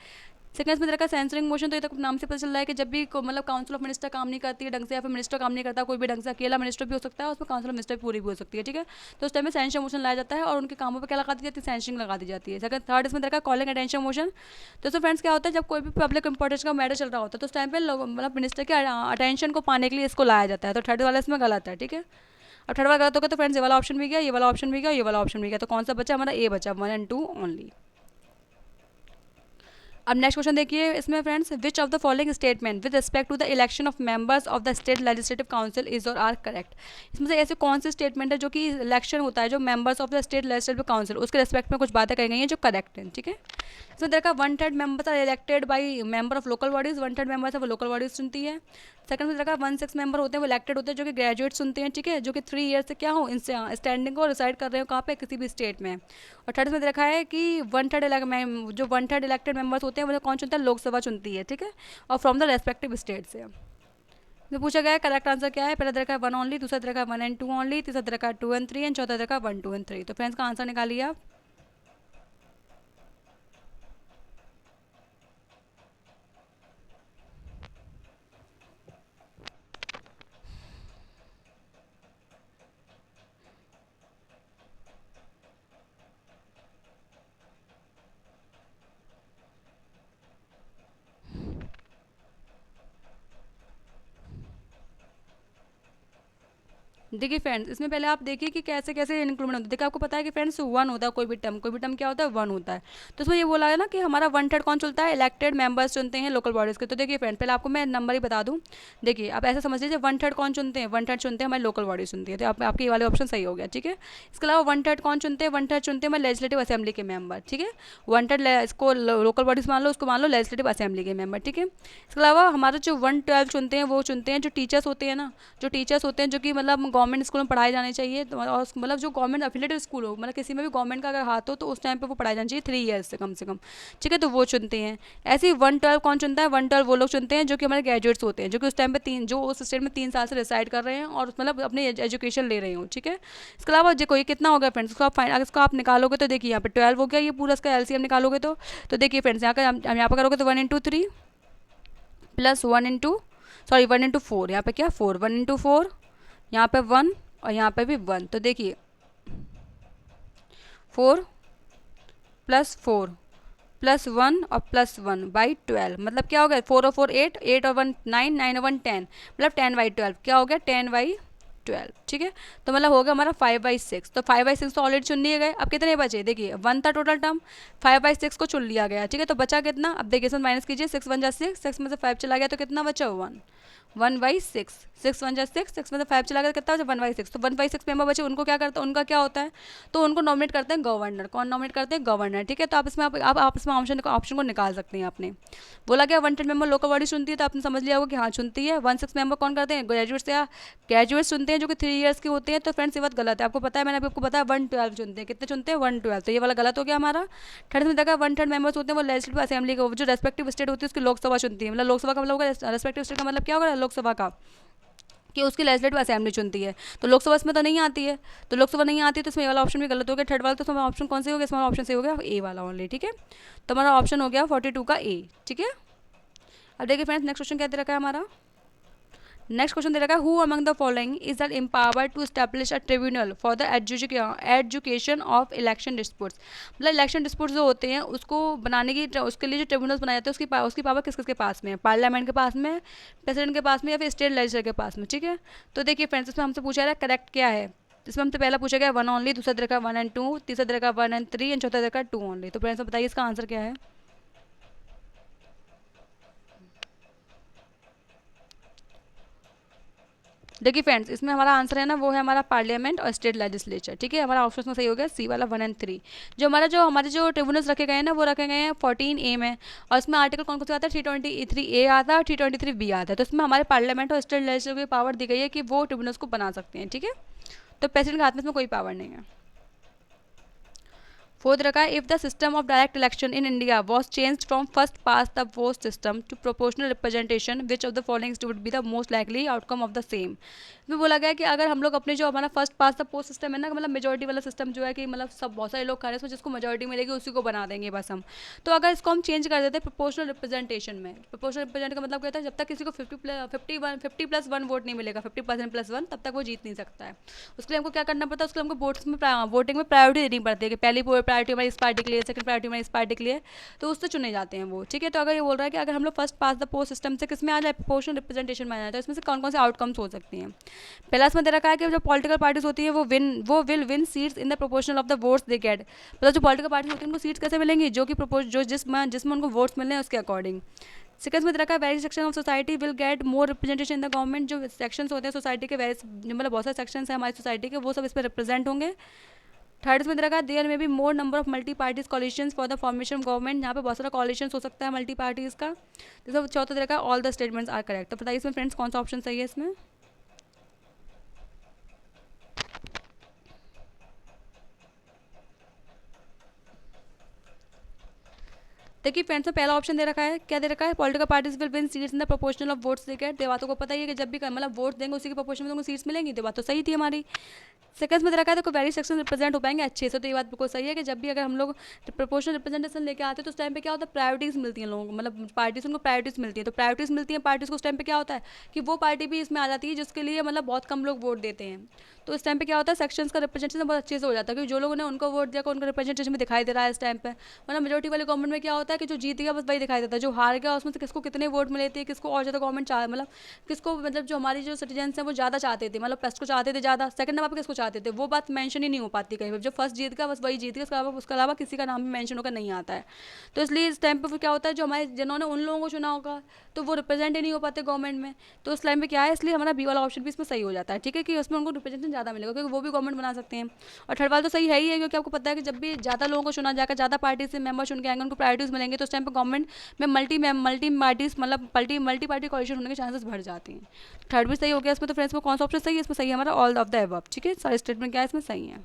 सेकंड में रखा सेंसरिंग मोशन। तो ये तक नाम से पता चल रहा है कि जब भी मतलब काउंसिल ऑफ मिनिस्टर काम नहीं करती है ढंग से, या फिर मिनिस्टर काम नहीं करता कोई भी ढंग से, अकेला मिनिस्टर भी हो सकता है, उसमें काउंसिल ऑफ मिनिस्टर पूरी भी हो सकती है, ठीक है। तो उस टाइम में सेंसर मोशन लाया जाता है और उनके कामों पर क्या लगा दी जाती है, सेंसरिंग लगा दी जाती है। सेकंड थर्ड इसमें रखा कॉलिंग अटेंशन मोशन। तो इसमें फ्रेंड्स क्या होता है, जब कोई भी पब्लिक इंपॉर्टेंस का मैटर चल रहा होता है तो उस टाइम पे मतलब मिनिस्टर के अटेंशन को पाने के लिए इसको लाया जाता है। तो थर्ड वाला इसमें गलत है, ठीक है। अब थर्ड वाला गलत होगा तो फ्रेंड्स ये वाला ऑप्शन भी गया, ये वाला ऑप्शन भी गया, ये वाला ऑप्शन भी गया। तो कौन सा बचा हमारा, ए बचा, 1 एंड 2 ओनली। अब नेक्स्ट क्वेश्चन देखिए इसमें friends, which of the following statement with respect to the election of members of the state legislative council is और आर करेक्ट। इसमें से ऐसे कौन से स्टेटमेंट है जो कि इलेक्शन होता है जो members of the state legislative council उसके रिस्पेक्ट में कुछ बातें कही गई हैं जो करेक्ट हैं, ठीक है। इसमें देखा 1/3 members are elected by member of local bodies, 1/3 members है वो लोकल बॉडीज चुनती है। सेकंड में देखा 1/6 मेंबर होते हैं वो इलेक्टेड होते हैं जो कि ग्रेजुएट सुनते हैं, ठीक है, जो कि 3 ईयर से क्या हो इनसे स्टैंडिंग को रिसाइड कर रहे हो कहाँ पे, किसी भी स्टेट में। और थर्ड में देखा है कि 1/3 जो 1/3 इलेक्टेड मेंबर्स होते हैं वो कौन चुनता है, लोकसभा चुनती है, ठीक है, और फ्रॉम द रेस्पेक्टिव स्टेट से। तो पूछा गया है करेक्ट आंसर क्या है। पहला देखा है 1 ओनली, दूसरा देखा है 1 एंड 2 ओनली, तीसरा देखा है 2 एंड 3 एंड चौथा देखा 1, 2 एंड 3। तो फ्रेंड्स का आंसर निकालिए आप। देखिए फ्रेंड्स इसमें पहले आप देखिए कि कैसे कैसे इंक्लूड होता है। देखिए आपको पता है कि फ्रेंड्स 1 होता है कोई भी टर्म क्या होता है, 1 होता है। तो इसमें ये बोला है ना कि हमारा 1/3 कौन चलता है, इलेक्टेड मेंबर्स चुनते हैं लोकल बॉडीज़ के। तो देखिए फ्रेंड पहले आपको मैं नंबर ही बता दूँ। देखिए आप ऐसा समझ लीजिए 1/3 कौन चुनते हैं, 1/3 चुनते हैं हमारी लोकल बॉडी चुनती है। तो आपके ये वाले ऑप्शन सही हो गया, ठीक है। इसके अलावा 1/3 कौन चुनते हैं, 1/3 चुनते हैं हमारे लेजिस्लेटिव असेंबली के मेंबर, ठीक है। 1/3 इसको लोकल बॉडीज मान लो, उसको मान लो लेजिस्लेटिव असेंबली के मेंबर, ठीक है। इसके अलावा हमारा जो 1/12 चुनते हैं वो चुनते हैं जो टीचर्स होते हैं ना, जो टीचर्स होते हैं जो कि मतलब गवर्नमेंट स्कूल में पढ़ाए जाने चाहिए, तो और मतलब जो गवर्नमेंट अफिलेटेड स्कूल हो, मतलब किसी में भी गवर्नमेंट का अगर हाथ हो तो उस टाइम पे वो पढ़ाए जाने चाहिए 3 ईयर्स से कम से कम, ठीक है, तो वो चुनते हैं। ऐसे ही 112 कौन चुनता है, 112 वो लोग चुनते हैं जो कि हमारे ग्रेजुएट्स होते हैं, जो कि उस टाइम पे जो उस स्टेट में 3 साल से रिसाइड कर रहे हैं और मतलब अपनी एजुकेशन ले रहे हो, ठीक है। इसके अलावा जो कोई कितना हो गया फ्रेंड्स, उसको आप अगर इसको आप निकालोगे तो देखिए यहाँ पे 12 हो गया, ये पूरा इसका एलसीएम निकालोगे तो देखिए फ्रेंड्स यहाँ का हम यहाँ पर करोगे तो 1 into 3 प्लस 1 into 4, यहाँ पे क्या 4, 1 into 4, यहाँ पे 1 और यहाँ पे भी 1, तो देखिए 4 + 4 + 1 और +1/12, मतलब क्या हो गया, 4 और 4 8, 8 और 1 9, 9 और 1 10, मतलब 10/12, क्या हो गया 10/12, ठीक है। तो मतलब हो गया हमारा 5/6, तो 5/6 तो ऑलरेडी चुन लिए गए। अब कितने बचे, देखिए 1 था टोटल टर्म, 5/6 को चुन लिया गया, ठीक है। तो बचा कितना, अब देखिए इसमें माइनस कीजिए, 6 1 जा 6, 6 में से 5 चला गया तो कितना बचा 1, 1/6, 6 1 जा 6, 6 में से 5 चला गया तो कितना बचा 1/6, तो 1/6 मेंबर बचे, उनको क्या करता है, उनका क्या होता है, तो उनको नॉमिनेट करते हैं गवर्नर। कौन नॉमिनेट करते हैं, गवर्नर, ठीक है। तो आप इसमें आप इसमें ऑप्शन को निकाल सकते हैं। आपने बोला क्या 110 मेंबर लोकल बॉडी चुनती है, तो आपने समझ लिया होगा कि हाँ चुनती है। 16 मेंबर कौन करते हैं, ग्रेजुएट्स चुनते हैं जो कि 3 ईयर्स के होते हैं। तो फ्रेंड्स ये बात गलत है, आपको पता है, मैंने अभी आपको बताया 112 चुनते हैं, कितने चुनते हैं 112, तो ये वाला गलत हो गया हमारा। थर्ड में देखा 1/3 मेंबर्स होते हैं वो लेजिस्लेटिव असेंबली का, जो रेस्पेक्टिव स्टेट होती है उसकी लोकसभा चुनती है, मतलब लोकसभा का मतलब होगा रेस्पेक्टिव स्टेट का मतलब क्या होगा, लोकसभा का, कि उसकी लेजिस्लेटिव असेंबली चुनती है। तो लोकसभा इसमें तो नहीं आती है, तो लोकसभा नहीं आती है तो इसमें ये वाला ऑप्शन भी गलत हो गया। थर्ड वाला तो इसमें ऑप्शन कौन से हो गया, इसमें ऑप्शन से हो गया ए वाला ओनली, ठीक है। तो हमारा ऑप्शन हो गया 42 का ए, ठीक है। अब देखिए फ्रेंड्स नेक्स्ट क्वेश्चन क्या दे रखा है हमारा, नेक्स्ट क्वेश्चन दे रखा है, who among the following is that empowered to establish a tribunal for the education of election disputes, मतलब इलेक्शन डिस्प्यूट्स जो होते हैं उसको बनाने की, उसके लिए जो ट्रिब्यूनल्स बनाए जाते हैं उसकी पावर किस किसके पास में है, पार्लियामेंट के पास में, प्रेसिडेंट के पास में, या फिर स्टेट लेजिस्लेचर के पास में, ठीक है। तो देखिए फ्रेंड्स इसमें हमसे पूछा है करेक्ट क्या है, इसमें हमसे पहला पूछा गया 1 ओनली, दूसरा दे रखा 1 and 2, तीसरा दे रखा 1 and 3 एंड चौथा दे रखा 2 ओनली। तो फ्रेंड्स बताइए इसका आंसर क्या है। देखिए फ्रेंड्स इसमें हमारा आंसर है ना, वो है हमारा पार्लियामेंट और स्टेट लेजिस्लेचर, ठीक है। हमारा ऑप्शन में सही हो गया सी वाला 1 and 3। जो हमारे जो ट्रिब्यूनल्स रखे गए हैं ना, वो रखे गए हैं 14A में, और इसमें आर्टिकल कौन कौन सा आता है, 323A आता है और 323B आता है। तो इसमें हमारे पार्लियामेंट और स्टेट लेजिस्लेचर की पावर दी गई है कि वो ट्रिब्यूनल्स को बना सकते हैं, ठीक है। तो प्रेसिडेंट के हाथ में इसमें कोई पावर नहीं है। फोर्थ रखा है, if the system of direct election in India was change from first past the vote system to proportional representation which of the following would be the most likely outcome of the same. इसमें बोला गया कि अगर हम लोग अपने जो हमारा first past the post system है ना, मतलब मेजोरिटी वाला सिस्टम जो है कि मतलब सब बहुत सारे लोग खा रहे हैं उसमें, जिसको मेजोरिटी मिलेगी उसी को बना देंगे बस हम। तो अगर इसको हम चेंज कर देते हैं प्रोपोर्शनल रिप्रेजेंटेशन में, प्रोपोर्शनल रिप्रेजेंट का मतलब क्या होता है, जब तक किसी को 50+1 वोट नहीं मिलेगा, 50% + 1, तब तक वो जीत नहीं सकता है। उसके लिए हमको क्या करना पड़ता है, उसके लिए हमको वोटिंग में प्रायोरिटी देनी पड़ती है कि पहली प्रायोरिटी हमारी इस पार्टी के लिए, सेकंड प्रायोरिटी हमारी इस पार्टी के लिए, तो उससे चुने जाते हैं वो, ठीक है। तो अगर ये बोल रहा है कि अगर हम लोग first past the post system से किस में आ जाए, प्रोपोर्शनल रिप्रेजेंटेशन में आ जाए, तो इसमें से कौन कौन से आउटकम्स हो सकती हैं। पहला इसमें दे रखा है कि जो पॉलिटिकल पार्टीज होती है वो will win seats in the proportional of the votes they get, मतलब जो पॉलिटिकल पार्टीज होती है उनको सीट्स कैसे मिलेंगी, जो कि जिसमें उनको वोट्स मिलने हैं उसके अकॉर्डिंग। सेकंड में रखा है various section of society will get more representation in the government, जो सेक्शंस होते हैं सोसाइटी के वेरियस, मतलब बहुत सारे सेक्शंस हैं हमारी सोसाइटी के, वो सब इस पर रिप्रेजेंट होंगे। थर्ड में रखा देयर में भी more number of multi parties coalitions for the formation of government, यहाँ पे बहुत सारा कॉलिशन हो सकता है मल्टी पार्टीज का। जैसे चौथा रखा all the statements are correct. तो बताइए इसमें फ्रेंड्स कौन सा ऑप्शन सही है इसमें। देखिए फ्रेंड्स में पहला ऑप्शन दे रखा है, क्या दे रखा है, political parties will win seats in the proportional of votes they get. बातों को पता ही है कि जब भी मतलब वोट देंगे उसी के प्रोपोर्शन में उनको सीट्स मिलेंगी, तो बात तो सही थी हमारी। सेकंड में दे रखा है तो वेरी सेक्शन रिप्रेजेंट हो पाएंगे अच्छे से, तो ये बात बिल्कुल सही है कि जब भी अगर हम लोग प्रोपोर्शनल रिप्रेजेंटेशन लेके आते हैं तो उस टाइम पे क्या होता है, प्रायोरिटीज़ मिलती हैं लोगों को, मतलब पार्टीज उनको प्रायोरिटीज़ मिलती है। तो प्रायोरिटीज़ मिलती है पार्टीज को, उस टाइम पे क्या होता है कि वो पार्टी भी इसमें आ जाती है जिसके लिए मतलब बहुत कम लोग वोट देते हैं। तो इस टाइम पे क्या होता है, सेक्शंस का रिप्रेजेंटेशन बहुत अच्छे से हो जाता है, क्योंकि जो लोगों ने उनको वोट दिया उनका रिप्रेजेंटेशन में दिखाई दे रहा है इस टाइम पे। मतलब मेजोरिटी वाले गवर्नमेंट में क्या होता है कि जो जीत गया बस वही दिखाई देता है, जो हार गया उसमें से किसको कितने वोट मिले थे, किसको और ज़्यादा गवर्नमेंट मतलब किसको, मतलब जो हमारी जो सिटीजन्स हैं वो ज़्यादा चाहते थे, मतलब फर्स्ट को चाहते थे ज़्यादा, सेकंड नंबर पर किसको चाहते थे, वो बात मेंशन ही नहीं हो पाती कहीं पर। जो फर्स्ट जीत गया बस वही जीत गया, उसके अलावा किसी का नाम भी मेंशन होकर नहीं आता है। तो इसलिए इस टाइम पर क्या होता है, जो हमारे जिन्होंने उन लोगों को चुना होगा तो वो रिप्रेजेंट ही नहीं हो पाते गवर्नमेंट में। तो उस टाइम पे क्या है, इसलिए हमारा बी वाला ऑप्शन भी इसमें सही हो जाता है, ठीक है, कि उसमें उनको रिप्रेजेंटेशन ज़्यादा मिलेगा क्योंकि वो भी गवर्नमेंट बना सकते हैं। और थर्ड वाला तो सही है ही है, क्योंकि आपको पता है कि जब भी ज़्यादा लोगों को चुना जाएगा, ज़्यादा पार्टी से मेंबर चुन के आएंगे, उनको प्रायोरिटीज़ मिलेंगे, रहेंगे तो उस टाइम पर गवर्नमेंट में मल्टी पार्टीज मतलब मल्टी पार्टी कोalition होने के चांसेस बढ़ जाते हैं। थर्ड भी सही हो गया इसमें। तो फ्रेंड्स में कौन सा ऑप्शन सही है? इसमें सही है हमारा ऑल ऑफ द अबव। ठीक है, सारे स्टेटमेंट क्या है इसमें सही है।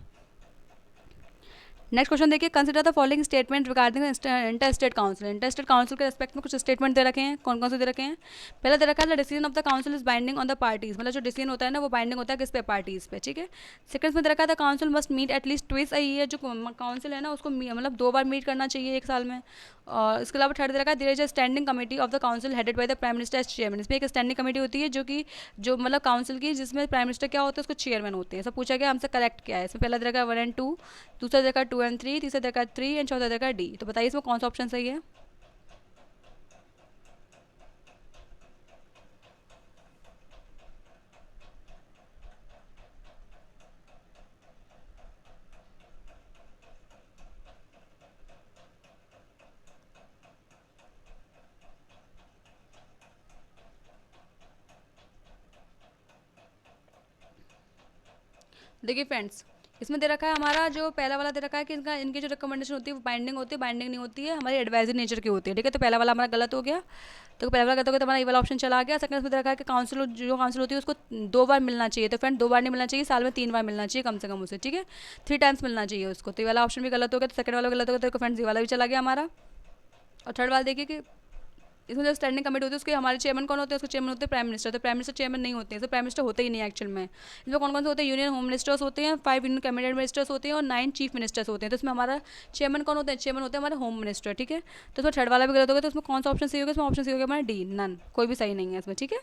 नेक्स्ट क्वेश्चन देखिए, consider the following statement regarding inter state council. Inter state council के रेस्पेक्ट में कुछ स्टेटमेंट दे रखे हैं। कौन कौन से दे रखे हैं? पहला दे रखा है the decision of the council is binding on the parties, मतलब जो डिसीजन होता है ना वो बाइंडिंग होता है किस पे? पार्टीज पे। ठीक है। सेकंड में दे रखा है the council must meet at least twice a year, जो काउंसिल है ना उसको मतलब 2 बार मीट करना चाहिए एक साल में। और इसके अलावा थर्ड दे रखा है there is a standing committee of the council headed by the prime minister as chairman. इसमें एक स्टैंडिंग कमेटी होती है जो मतलब काउंसिल की, जिसमें प्राइम मिनिस्टर क्या होता है उसको चेयरमैन होते हैं। सब पूछा गया हमसे करेक्ट क्या है। इसमें पहला दे रखा है 1 and 2, दूसरा दे रखा है 2 and 3, तीसरा दे रखा है 3 एंड चौथा दे रखा है डी। तो बताइए इसमें कौन सा ऑप्शन सही है? देखिए फ्रेंड्स, इसमें दे रखा है हमारा जो पहला वाला दे रखा है कि इनकी जो रिकमेंडेशन होती है वो बाइंडिंग होती है। बाइंडिंग नहीं होती है, हमारी एडवाइजरी नेचर की होती है। ठीक है, तो पहला वाला हमारा गलत हो गया। तो पहला वाला गलत हो गया तो हमारा ये वाला ऑप्शन चला गया। सेकंड में दे रखा है कि काउंसिल होती है उसको 2 बार मिलना चाहिए। तो फ्रेंड 2 बार नहीं मिलना चाहिए, साल में 3 बार मिलना चाहिए कम से कम उसे। ठीक है, 3 टाइम्स मिलना चाहिए उसको। तो ये वाला ऑप्शन भी गलत हो गया। तो सेकंड वाला गलत हो गया। तो फ्रेंड्स ये वाला भी चला गया हमारा। और थर्ड वाला देखिए कि इसमें जो स्टैंडिंग कमेटी होती है उसके हमारे चेयरमैन कौन होते हैं? उसके चेयरमैन होते हैं प्राइम मिनिस्टर। तो प्राइम मिनिस्टर चेयरमैन नहीं होते हैं, तो प्राइम मिनिस्टर होते ही नहीं एक्चुअल में। इसमें कौन कौन से होते हैं? यूनियन होम मिनिस्टर्स होते हैं, 5 यूनियन कैबिनेट मिनिस्टर्स होते हैं और 9 चीफ मिनिस्टर्स होते हैं। तो इसमें हमारा चेयरमैन कौन होते हैं? चेयरमैन होते हैं हमारे होम मिनिस्टर। ठीक है, तो इसमें थर्ड वाला भी गलत हो गया। तो इसमें कौन सा ऑप्शन सही होगा? इसमें ऑप्शन सही हो गया हमारा डी, नन, कोई भी सही नहीं है इसमें। ठीक है,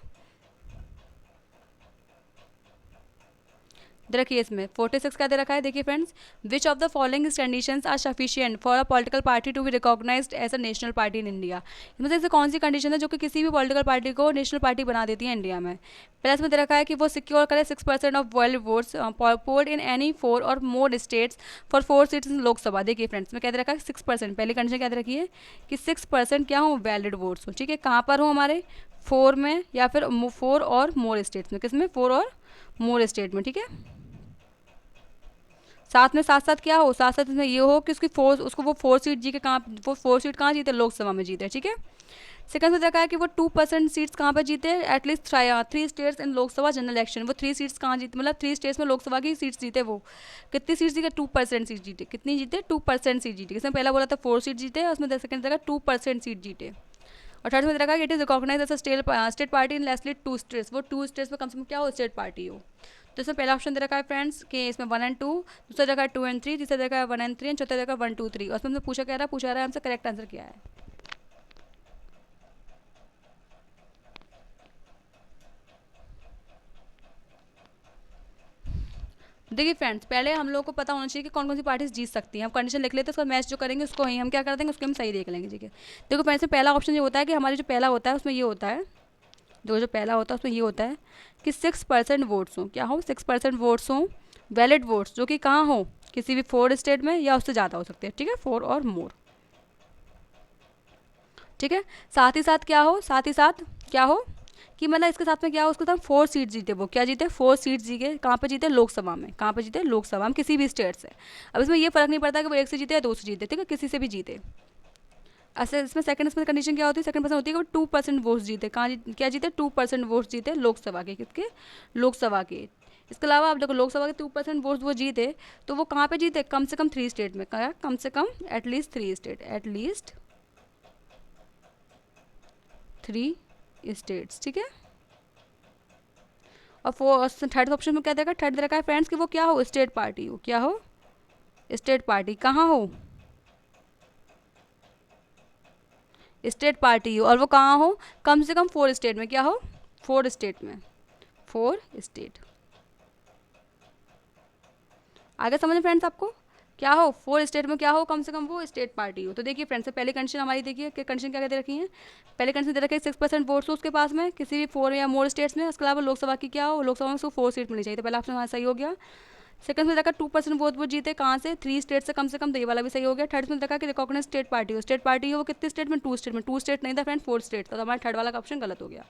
दे रखिए इसमें 46 क्या दे रखा है? देखिए friends, which of the following conditions are sufficient for a political party to be recognised as a national party in India. इसमें से ऐसे कौन सी कंडीशन है जो कि किसी भी पॉलिटिकल पार्टी को नेशनल पार्टी बना देती है इंडिया में? पहले इसमें दे रखा है कि वो सिक्योर करे 6% of world votes polled in any 4 और more states for 4 seats in Lok Sabha. देखिए फ्रेंड्स, में क्या दे रखा है? 6%। पहली कंडीशन क्या दे रखी है कि 6% क्या हो? वैलिड वोट्स हो। ठीक है, कहाँ पर हो? हमारे 4 में या फिर 4 और मोर स्टेट्स में। किसमें? 4 और मोर स्टेट में। ठीक है, साथ साथ क्या हो? साथ साथ इसमें ये हो कि उसको वो 4 सीट जी के वो 4 सीट कहाँ जीते? लोकसभा में जीते। ठीक है, सेकंड में देखा है कि वो 2% सीट्स कहाँ पर जीते? At least 3 states in Lok Sabha general election. वो 3 सीट्स कहाँ जीते? मतलब 3 स्टेट्स में लोकसभा की सीट्स जीते। वो कितनी सीट जीते? 2% सीट जीते। कितनी जीते? 2% सीट जीते। इसमें पहला बोला था 4 सीट जीते और उसमें सेकंड देखा 2% सीट जीते। और थर्ड में देखा it is recognise as a state party in least 2 states. वो 2 स्टेट्स में कम से कम क्या हो? स्टेट पार्टी हो। तो इसमें पहला ऑप्शन दे रखा है फ्रेंड्स कि इसमें 1 and 2, दूसरा देखा है 2 and 3, तीसरा देखा है 1 and 3 एंड चौथा देखा है 1 2 3। और उसमें पूछा रहा है हमसे करेक्ट आंसर क्या है। देखिए फ्रेंड्स, पहले हम लोग को पता होना चाहिए कि कौन कौन सी पार्टीज जीत सकती हैं। हम कंडीशन लिख लेते हैं, उसका मैच जो करेंगे उसको ही हम क्या कर देंगे, उसको हम सही देख लेंगे। ठीक है, देखो फ्रेंड्स, पहला ऑप्शन ये होता है कि हमारे जो पहला होता है उसमें ये होता है, जो पहला होता है उसमें ये होता है कि 6% वोट्स हों। क्या हो? 6% वोट्स हों, वैलिड वोट्स, जो कि कहाँ हो? किसी भी 4 स्टेट में या उससे ज़्यादा हो सकते हैं। ठीक है, 4 और मोर। ठीक है, साथ ही साथ क्या हो? साथ ही साथ क्या हो कि मतलब इसके साथ में क्या हो? उसके साथ 4 सीट जीते। वो क्या जीते? 4 सीट जीते। कहाँ पर जीते? लोकसभा में। कहाँ पर जीते? लोकसभा में, किसी भी स्टेट से। अब इसमें ये फर्क नहीं पड़ता कि वो 1 से जीते या 2 से जीते। ठीक है, किसी से भी जीते। अच्छा, इसमें सेकंड इसमें कंडीशन क्या होती है? सेकंड पर्सन होती है कि वो 2% वोट्स जीते। कहाँ क्या जीते? 2% वोट्स जीते लोकसभा के। किसके? लोकसभा के। इसके अलावा आप देखो, लोकसभा के 2% वोट्स वो जीते तो वो कहाँ पे जीते? कम से कम 3 स्टेट में। क्या? कम से कम एटलीस्ट 3 स्टेट, एटलीस्ट 3 स्टेट्स। ठीक है, और थर्ड ऑप्शन में क्या देखा? थर्ड देखा है फ्रेंड्स कि वो क्या हो? स्टेट पार्टी हो। क्या हो? State party. कहाँ हो? स्टेट पार्टी हो, और वो कहाँ हो? कम से कम 4 स्टेट में। क्या हो? 4 स्टेट में। 4 स्टेट। आगे समझ फ्रेंड्स आपको? क्या हो? 4 स्टेट में क्या हो? कम से कम वो स्टेट पार्टी हो। तो देखिए फ्रेंड्स, पहली कंडीशन हमारी देखिए कि कंडीशन क्या दे रखी है। पहले कंडीशन दे रखी है 6% वोट्स हो उसके पास में किसी भी 4 या मोर स्टेट्स में। उसके अलावा लोकसभा की क्या हो? लोकसभा में उसको 4 सीट मिलनी चाहिए। तो पहला ऑप्शन हमारा सही हो गया। सेकंड में देखा 2% वो जीते। कहाँ से? 3 स्टेट से कम से कम। तो ये वाला भी सही हो गया। थर्ड में देखा कि रिकॉग्नाइज स्टेट पार्टी हो। स्टेट पार्टी हो वो कितने स्टेट में? 2 स्टेट में। 2 स्टेट नहीं था फ्रेंड, 4 स्टेट था। तो हमारा थर्ड वाला का ऑप्शन गलत हो गया।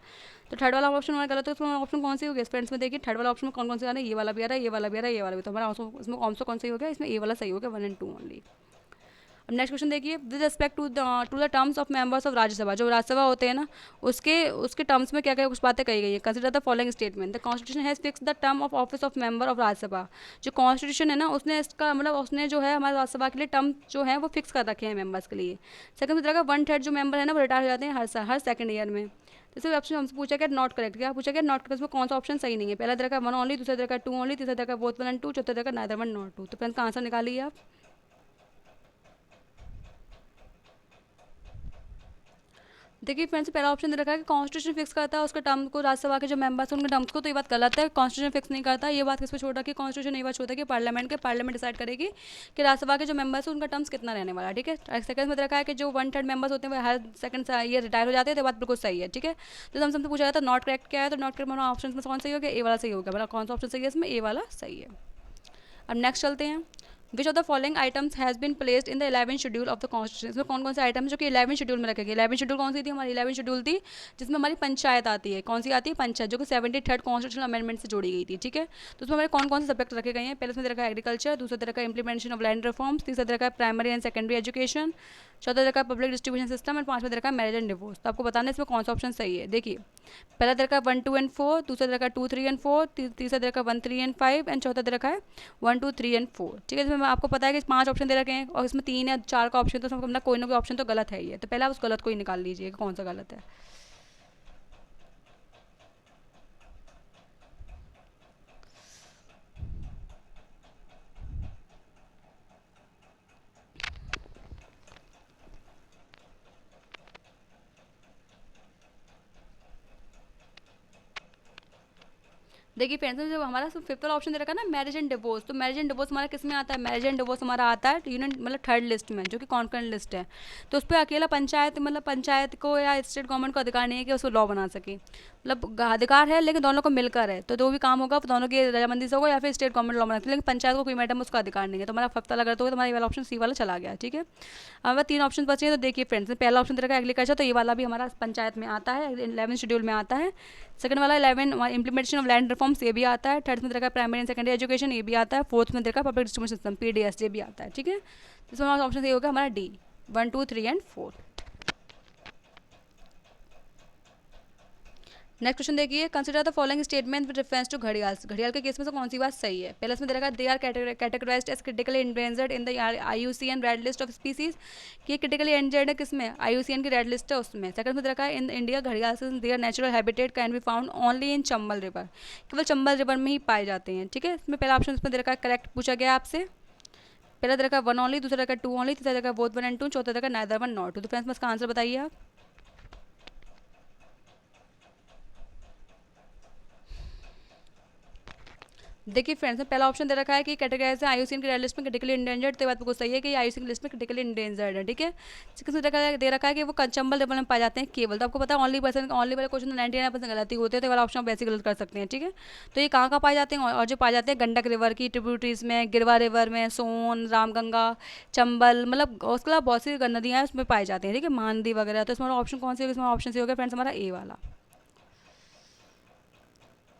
तो थर्ड वाला ऑप्शन हमारा गलत है। उसमें ऑप्शन कौन सी हो गया फ्रेंड्स में? देखिए थर्ड वाला ऑप्शन में कौन कौन से आ रहा है? ये वाला भी आ रहा है, ये वाला भी आ रहा है, ये वाला भी। तो हमारा इसमें कौन सा सही हो गया? इसमें ए वाला सही हो गया, 1 and 2 ओनली। अब नेक्स्ट क्वेश्चन देखिए, with respect to the terms of members of Rajya Sabha, जो राज्यसभा होते हैं ना उसके उसके टर्म्स में क्या क्या कुछ बातें कही गई है। Consider the following statement, the constitution has fix the term of office of member of Rajya Sabha. जो कॉन्स्टिट्यूशन है ना उसने इसका मतलब उसने जो है हमारे राज्यसभा के लिए टर्म जो है वो फिक्स कर रखे हैं मेंबर्स के लिए। सेकंड तरह का 1/3 जो मेंबर है ना वो रिटायर हो जाते हैं हर साल, हर सेकंड ईयर में। जैसे ऑप्शन हमसे पूछा क्या नॉट करेक्ट, क्या पूछा क्या नॉट करेक्ट, उसमें कौन सा ऑप्शन सही नहीं है। पहला तरह का 1 ओनली, दूसरा तरह का 2 ओनली, तीसरा तरह का बोथ 1 एंड 2, चौथा तरह का नाइदर 1 नॉट 2। तो फ्रेंड्स का आंसर निकालिए आप। देखिए फ्रेंड्स, पहला ऑप्शन दे रखा है कि कॉन्स्टिट्यूशन फिक्स करता है उसके टर्म को, राज्यसभा के जो मेंबर्स हैं उनके टर्म्स को, तो ये बात गलत है। कॉन्स्टिट्यूशन फिक्स नहीं करता, ये बात किस पे छोड़ रखी है, कॉन्स्टिट्यूशन ये बात छोड़ रखी है पार्लियामेंट के। पार्लियामेंट डिसाइड करेगी कि राज्यसभा के जो मेंबर्स हैं उनका टर्म्स कितना रहने वाला है, ठीक है। सेकंड में रखा है कि जो 1/3 मेंबर्स होते हैं वो हर सेकंड ये रिटायर हो जाते हैं, तो बात बिल्कुल सही है, ठीक है। तो हमसे पूछा जाता है नॉट करेक्ट क्या है, तो नॉट करेक्ट ऑप्शन में कौन सही हो गया, ए वाला सही हो गया। मतलब कौन सा ऑप्शन सही है इसमें, ए वाला सही है। अब नेक्स्ट चलते हैं, which of the following items has been placed in the 11 schedule of the constitution. इसमें कौन कौन से आइटम जो कि 11 शेड्यूल में रखे गए। 11 शेड्यूल कौन सी थी, हमारी 11 शेड्यूल थी जिसमें हमारी पंचायत आती है। कौन सी आती है, पंचायत, जो कि 73rd कॉन्स्टिट्यूशनल अमेंडमेंट से जोड़ी गई थी, ठीक है। तो उसमें हमारे कौन कौन से सब्जेक्ट रखे गए हैं, पहले उसमें रखा है एग्रीकल्चर, दूसरा तरह का इंप्लीमेंटेशन ऑफ लैंड रिफॉर्म्स, तीसरा तरह का प्राइमरी एंड सेकेंडरी एजुकेशन, चौथा तरह का पब्लिक डिस्ट्रीब्यूशन सिस्टम, और पांचवा तरह का मैरिज एंड डिवोर्स। तो आपको बताना है इसमें कौन सा ऑप्शन सही है। देखिए पहला तरह का 1, 2 एंड 4, दूसरा तरह का 2, 3 एंड 4, तीसरा तरह का 1, 3 एंड 5, एंड चौथा तरह का है 1, 2, 3 एंड 4, ठीक है। इसमें आपको पता है कि 5 ऑप्शन दे रखे हैं और इसमें 3 या 4 का ऑप्शन, तो उसमें मतलब कोई ना कोई ऑप्शन तो गलत है ही है। तो पहले आप उस गलत को ही निकाल लीजिए कि कौन सा गलत है। देखिए फ्रेंड्स, जब हमारा फिफ्थ वाला ऑप्शन दे रखा है ना मैरिज एंड डिवोर्स, तो मैरिज एंड डिवोर्स हमारा किस में आता है, मैरिज एंड डिवोर्स हमारा आता है यूनियन मतलब थर्ड लिस्ट में, जो कि कॉन्करेंट लिस्ट है। तो उस पर अकेला पंचायत मतलब पंचायत को या स्टेट गवर्नमेंट को अधिकार नहीं है कि उसको लॉ बना सके। मतलब अधिकार है लेकिन दोनों को मिलकर है, तो जो भी काम होगा दोनों की रजामंदी से होगा या फिर स्टेट गवर्नमेंट लॉ बना सकती है, लेकिन पंचायत को कोई मैडम उसका अधिकार नहीं है। तो हमारा हफ्ता लग रहा तो हमारा ये वाला ऑप्शन सी वाला चला गया, ठीक है। अब हमारे 3 ऑप्शन बचे हैं, तो देखिए फ्रेंड्स, पहला ऑप्शन दे रखा है एग्रीकल्चर, तो ये वाला भी हमारा पंचायत में आता है, 11 शेड्यूल में आता है। सेकंड वाला 11 इंप्लीमेंटेशन ऑफ लैंड रिफॉर्म्स, ये भी आता है। थर्ड में देखा प्राइमरी एंड सेकेंडरी एजुकेशन, ये भी आता है। फोर्थ में देखा पब्लिक डिस्ट्रीब्यूशन सिस्टम, PDS, ये भी आता है, ठीक है। तो इसमें हमारा ऑप्शन सही होगा हमारा डी, 1, 2, 3 एंड 4। नेक्स्ट क्वेश्चन देखिए, consider the following statement with reference to घड़ियाल। घड़ियाल के केस में से कौन सी बात सही है। पहले इसमें देखा they are categorised as critically endangered in the IUCN red list of species, कि ये क्रिटिकली एंडेंजर्ड है किसमें, IUCN की रेड लिस्ट है उसमें। सेकंड में देखा इन इंडिया घड़ियाल there natural habitat can be found only in Chambal river, केवल चंबल रिवर में ही पाए जाते हैं, ठीक है। इसमें पहला ऑप्शन इसमें देखा करेक्ट पूछा गया आपसे। पहला देखा 1 ओनली, दूसरा देखा 2 ओनली, तीसरा देखा बोथ 1 एंड 2, चौथा देखा नाइदर 1 नॉट 2। तो फ्रेंड्स इसका आंसर बताइए आप। देखिए फ्रेंड्स, में पहला ऑप्शन दे रखा है कि कैटेगराइज है IUCN की रेड लिस्ट में क्रिटिकली इंडेंजर्ड, तो बात बिल्कुल सही है कि IUCN की लिस्ट में क्रिटिकली इंडेंजर्ड है, ठीक है। किसमें दे रखा है कि वो चंबल रिवर में पाए जाते हैं केवल, तो आपको पता है ओनली वाले क्वेश्चन में 99% गलती होती है, तो वाला ऑप्शन आप वैसे गलत कर सकते हैं, ठीक है। तो ये कहाँ पाए जाते हैं, और जो पाए जाते हैं गंडक रिवर की ट्रिब्यूटरीज में, गिरवा रिवर में, सोन, रामगंगा, चंबल, मतलब उसके अलावा बहुत सी नदियाँ हैं उसमें पाए जाते हैं, ठीक है, महानदी वगैरह। तो इसमें ऑप्शन कौन सी होगा, इसमें ऑप्शन सी होगा फ्रेंड्स हमारा ए वाला।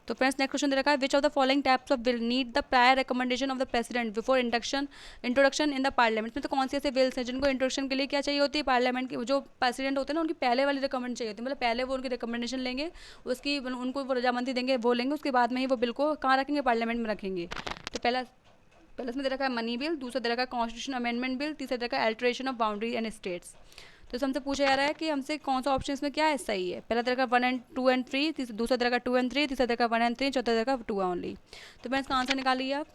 तो फ्रेंड्स नेक्स्ट क्वेश्चन दे रखा है, which of the following types of bill need the prior recommendation of the president before introduction in the parliament. में तो कौन से ऐसे बिल्स हैं जिनको इंट्रोडक्शन के लिए क्या चाहिए होती है, पार्लियामेंट की जो प्रेसिडेंट होते हैं ना उनकी पहले वाली रिकमेंड चाहिए होती है, मतलब पहले वो उनकी रिकमेंडेशन लेंगे, उसकी उनको वो रजामंदी देंगे, वो लेंगे, उसके बाद में ही वो बिल को कहाँ रखेंगे, पार्लियामेंट में रखेंगे। तो पहले इसमें दे रखा है मनी बिल, दूसरा दे रखा है कॉन्स्टिट्यूशन अमेंडमेंट बिल, तीसरा दे रखा है alteration of boundary and states. तो हमसे पूछा जा रहा है कि हमसे कौन सा ऑप्शन इसमें क्या है सही है। पहला तरह का 1 एंड 2 एंड 3, दूसरा तरह का 2 एंड 3, तीसरा तरह का 1 एंड 3, चौथा तरह का 2 ओनली। तो मैं इसका आंसर निकालिए आप।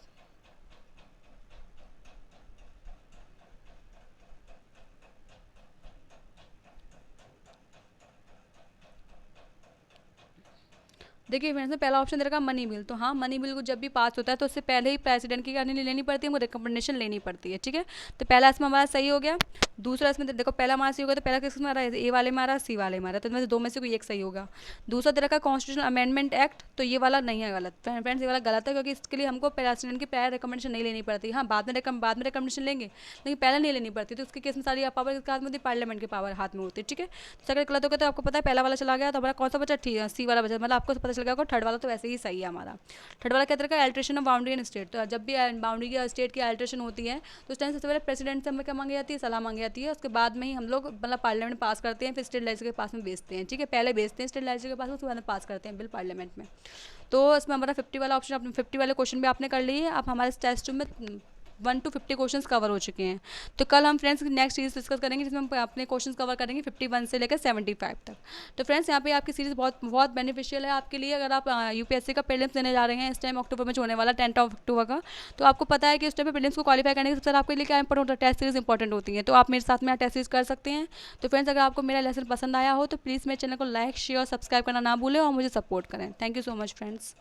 देखिए फ्रेंड्स, पहला ऑप्शन दे रखा मनी बिल, तो हाँ मनी बिल को जब भी पास होता है तो उससे पहले ही प्रेसिडेंट की क्या लेनी पड़ती है, वो रिकमेंडेशन लेनी पड़ती है, ठीक है। तो पहला इसमें हमारा सही हो गया। दूसरा इसमें देखो पहला हमारा सी होगा, तो पहला किसमें आ रहा है, ए वाले में आ रहा है, सी वाले में आ रहा है, तो इनमें से दो में से कोई एक सही होगा। दूसरा दे रखा है कॉन्स्टिट्यूशनल अमेंडमेंट एक्ट, तो ये वाला नहीं है, गलत फ्रेंड्स, ये वाला गलत है, क्योंकि इसके लिए हमको प्रेसिडेंट की पहले रिकमेंडेशन नहीं लेनी पड़ती। हाँ, बाद में रिकमेंडेशन लेंगे, लेकिन पहले नहीं लेनी पड़ती। तो उसके केस में सारी पावर किसके हाथ में होती है, पार्लियामेंट की पावर हाथ में होती है। ठीक है, तो अगर गलत हो गया तो आपको पता है पहला वाला चला गया, तो हमारा कौन सा बचा, ठीक है सी वाला बचा, मतलब आपको पता चल गया थर्ड वाला तो वैसे ही सही है हमारा। थर्ड वाला क्या तरह का, alteration of boundary in state, तो जब भी बाउंड्री की स्टेट की अल्ट्रेशन होती है तो उस टाइम सबसे पहले प्रेसिडेंट से हमें क्या मांगी जाती है, सलाह मांगी जाती है। उसके बाद में ही हम लोग मतलब पार्लियामेंट पास करते हैं, फिर स्टेट लेजिस्लेचर के पास में भेजते हैं। ठीक है, पहले भेजते हैं स्टेट लेजिस्लेचर के पास में, उसके बाद में पास करते हैं बिल पार्लियामेंट में। तो इसमें हमारा 50 वाला ऑप्शन, अपने 50 वाले क्वेश्चन भी आपने कर लिए। अब हमारे टेस्ट में 1 to 50 क्वेश्चंस कवर हो चुके हैं। तो कल हम फ्रेंड्स नेक्स्ट सीरीज डिस्कस करेंगे, जिसमें हम अपने क्वेश्चंस कवर करेंगे 51 से लेकर 75 तक। तो फ्रेंड्स यहाँ पे आपकी सीरीज बहुत बहुत बेनिफिशियल है आपके लिए। अगर आप यूपीएससी का प्रीलिम्स देने जा रहे हैं, इस टाइम अक्टूबर में जो होने वाला 10 अक्टूबर का, तो आपको पता है कि उस टाइम पे प्रीलिम्स को क्वालिफाई करने के सबसे आपके लिए क्या इंपॉर्टेंट होता है, टेस्ट सीरीज इंपॉर्टेंट होती है। तो आप मेरे साथ में टेस्ट सीरीज कर सकते हैं। तो फ्रेंड्स अगर आपको मेरा लेसन पसंद आया हो तो प्लीज़ मेरे चैनल को लाइक शेयर और सब्सक्राइब करना ना भूलें और मुझे सपोर्ट करें। Thank you so much friends.